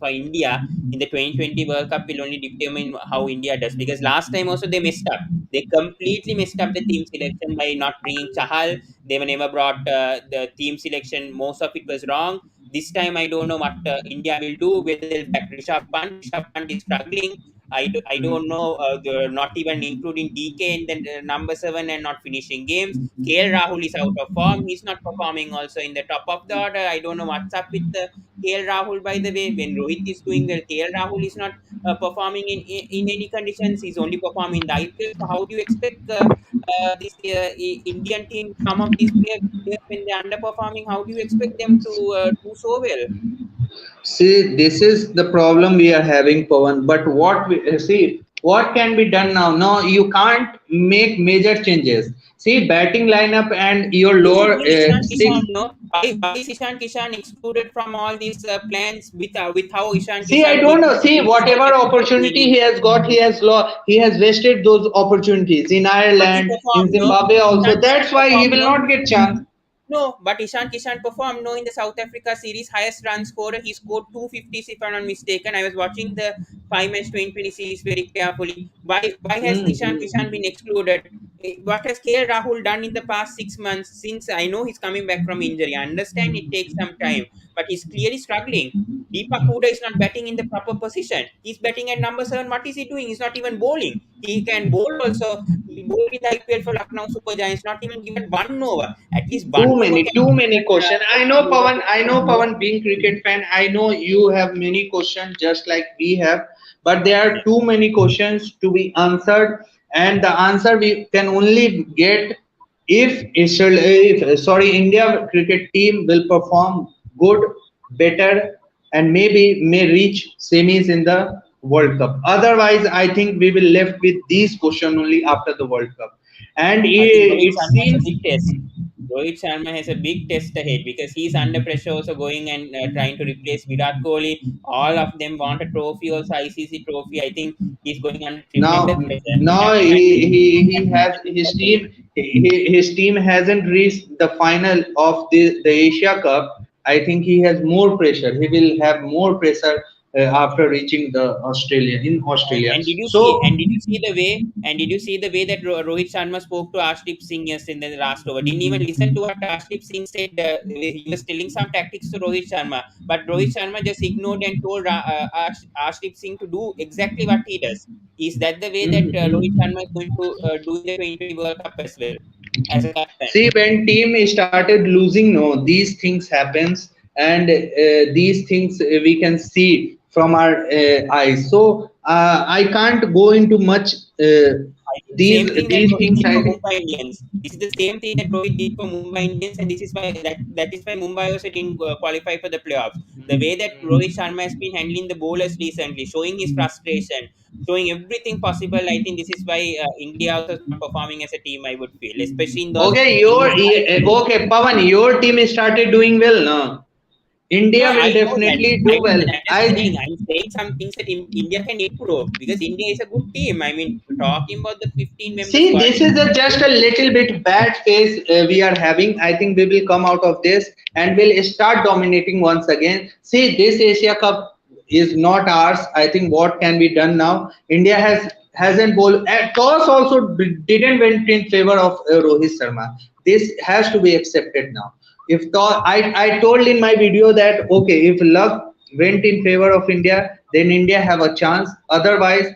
India in the 2020 World Cup will only determine how India does. Because last time also they messed up. They completely messed up the team selection by not bringing Chahal. They were never brought the team selection. Most of it was wrong. This time I don't know what India will do. Whether they'll back Rishabh Pant. Rishabh Pant is struggling. I don't know. Not even including DK in the number 7 and not finishing games. KL Rahul is out of form. He's not performing also in the top of the order. I don't know what's up with KL Rahul. By the way, when Rohit is doing well, KL Rahul is not performing in any conditions. He's only performing in the IPL. So how do you expect this Indian team? Some of these players when they're underperforming, how do you expect them to do so well? See, this is the problem we are having, Pawan. But what can be done now? No, you can't make major changes. See, batting lineup and your They should lower bring Ishan six. Kishan. No, why is Ishan Kishan excluded from all these plans with how Ishan See, I Kishan don't did know. See, in the South whatever Africa opportunity series? he has got, he has wasted those opportunities in But he Ireland, in performed. No, Zimbabwe Ishan also. Kishan That's why he performed. will No, not get chance. no, but Ishan Kishan performed. No, in the South Africa series, highest run scorer. He scored 250s if I'm not mistaken. I was watching the 5 match 2020 series very carefully. Why has Ishan Hmm. Kishan been excluded? what has KL Rahul done in the past 6 months? Since I know he's coming back from injury, I understand it takes some time, but he's clearly struggling. Deepak Huda is not batting in the proper position. He's batting at number 7. What is he doing? He's not even bowling. He can bowl also. He bowled in the IPL for Lucknow Super Giants, not even given one over. At least one over can Too be many given. question. I know Pawan being cricket fan. I know you have many questions just like we have, but there are too many questions to be answered, and the answer we can only get if sorry India cricket team will perform good, better, and maybe may reach semis in the World Cup. Otherwise, I think we will left with these questions only after the World Cup. And I think Rohit it Sharma has a seems. big test. Rohit Sharma has a big test ahead because he's under pressure also going and trying to replace Virat Kohli. All of them want a trophy, also ICC trophy. I think he's going under tremendous Now, pressure. He now has to handle he has his team hasn't reached the final of the Asia Cup. I think he has more pressure. He will have more pressure after reaching the Australia in Australia. and did you see? So And did you see the way? And did you see the way that Rohit Sharma spoke to Arshdeep Singh yesterday in the last over? Didn't even listen to what Arshdeep Singh said. He was telling some tactics to Rohit Sharma, but Rohit Sharma just ignored and told Arshdeep Singh to do exactly what he does. Is that the way that Rohit mhm. Sharma is going to do in the 2020 World Cup as well as a captain? See, when team started losing, no, these things happens, and these things we can see from our eyes. So I can't go into much I think same thing that these Rohit things. did I for think. Mumbai Indians. This is the same thing that Rohit did for Mumbai Indians, and this is why that is why Mumbai also didn't qualify for the playoffs. The way that Rohit Sharma has been handling the bowlers recently, showing his frustration, showing everything possible. I think this is why India also is not performing as a team. I would feel, especially Okay, in these okay, Pavan, your team started doing well, no? No, India I will know that. definitely I do know well. that. I'm saying some things that India can improve because India is a good team. I mean, talking about the 15 member See, squad, this is just a little bit bad phase we are having. I think we will come out of this and will start dominating once again. See, this Asia Cup is not ours. I think what can be done now? India hasn't bowled. Toss also didn't went in favor of Rohit Sharma. This has to be accepted now. If toss, I told in my video that okay, if luck went in favor of India, then India have a chance. Otherwise,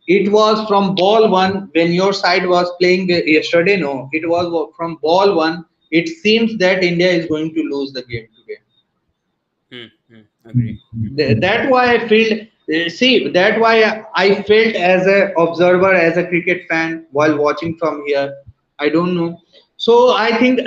it was from ball one when your side was playing yesterday. No, it was from ball one. It seems that India is going to lose the game today. agree. That why I feel. See, that why I felt as a observer, as a cricket fan while watching from here. I don't know. So I think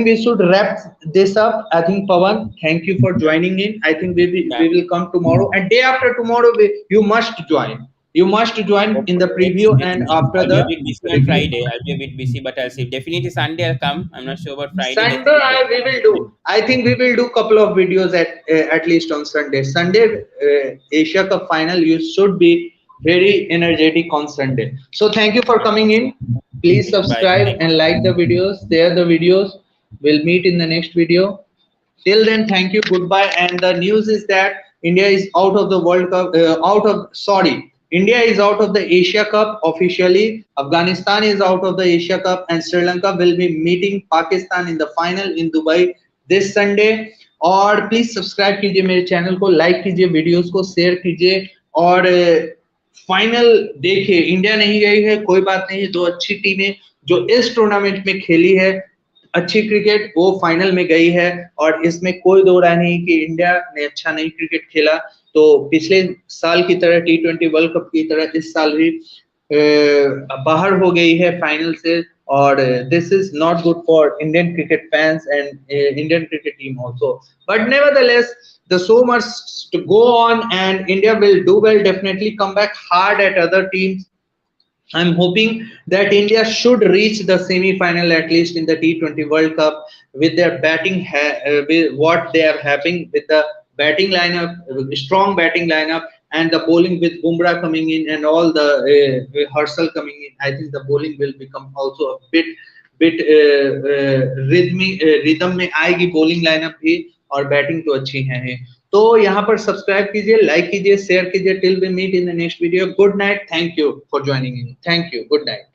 we should wrap this up. I think Pawan, thank you for joining in. I think Yeah. we will come tomorrow and day after tomorrow. You must join. You must join in the Hopefully, preview let's and see. after I'll be a the bit busy on review. Friday. I'll be a bit busy, but I'll see. Definitely Sunday I'll come. I'm not sure about Friday. Let's Sunday see. we will do. I think we will do couple of videos at least on Sunday. Sunday Asia Cup final. You should be very energetic on Sunday. So thank you for coming in. Please Bye. subscribe Thank and like the videos. Share the videos. We'll meet in the next video. Till then, thank you, goodbye. And the news is that India is out of the World Cup, India is out of the Asia Cup officially. Afghanistan is out of the Asia Cup, and Sri Lanka will be meeting Pakistan in the final in Dubai this Sunday. और please subscribe कीजिए मेरे channel को, like कीजिए, videos को share कीजिए और final देखिए. India नहीं गई है, कोई बात नहीं, दो अच्छी टीमें जो इस टूर्नामेंट में खेली है अच्छी क्रिकेट वो फाइनल में गई है और इसमें कोई दो राय नहीं कि इंडिया ने अच्छा नहीं क्रिकेट खेला. तो पिछले साल की तरह T20 वर्ल्ड कप की तरह इस साल भी बाहर हो गई है फाइनल से और this is not good for Indian cricket fans and Indian cricket team also. But nevertheless the so much to go on and India will do well, definitely come back hard at other teams. I'm hoping that India should reach the semi-final at least in the T20 World Cup with their batting, with what they are having with the batting lineup, strong batting lineup, and the bowling with Bumrah coming in and all the Herschel coming in. I think the bowling will become also a bit rhythm में आएगी bowling lineup भी और batting तो अच्छी है. तो यहाँ पर सब्सक्राइब कीजिए, लाइक कीजिए, शेयर कीजिए. Till we meet in the next video. Good night. Thank you for joining in. Thank you. Good night.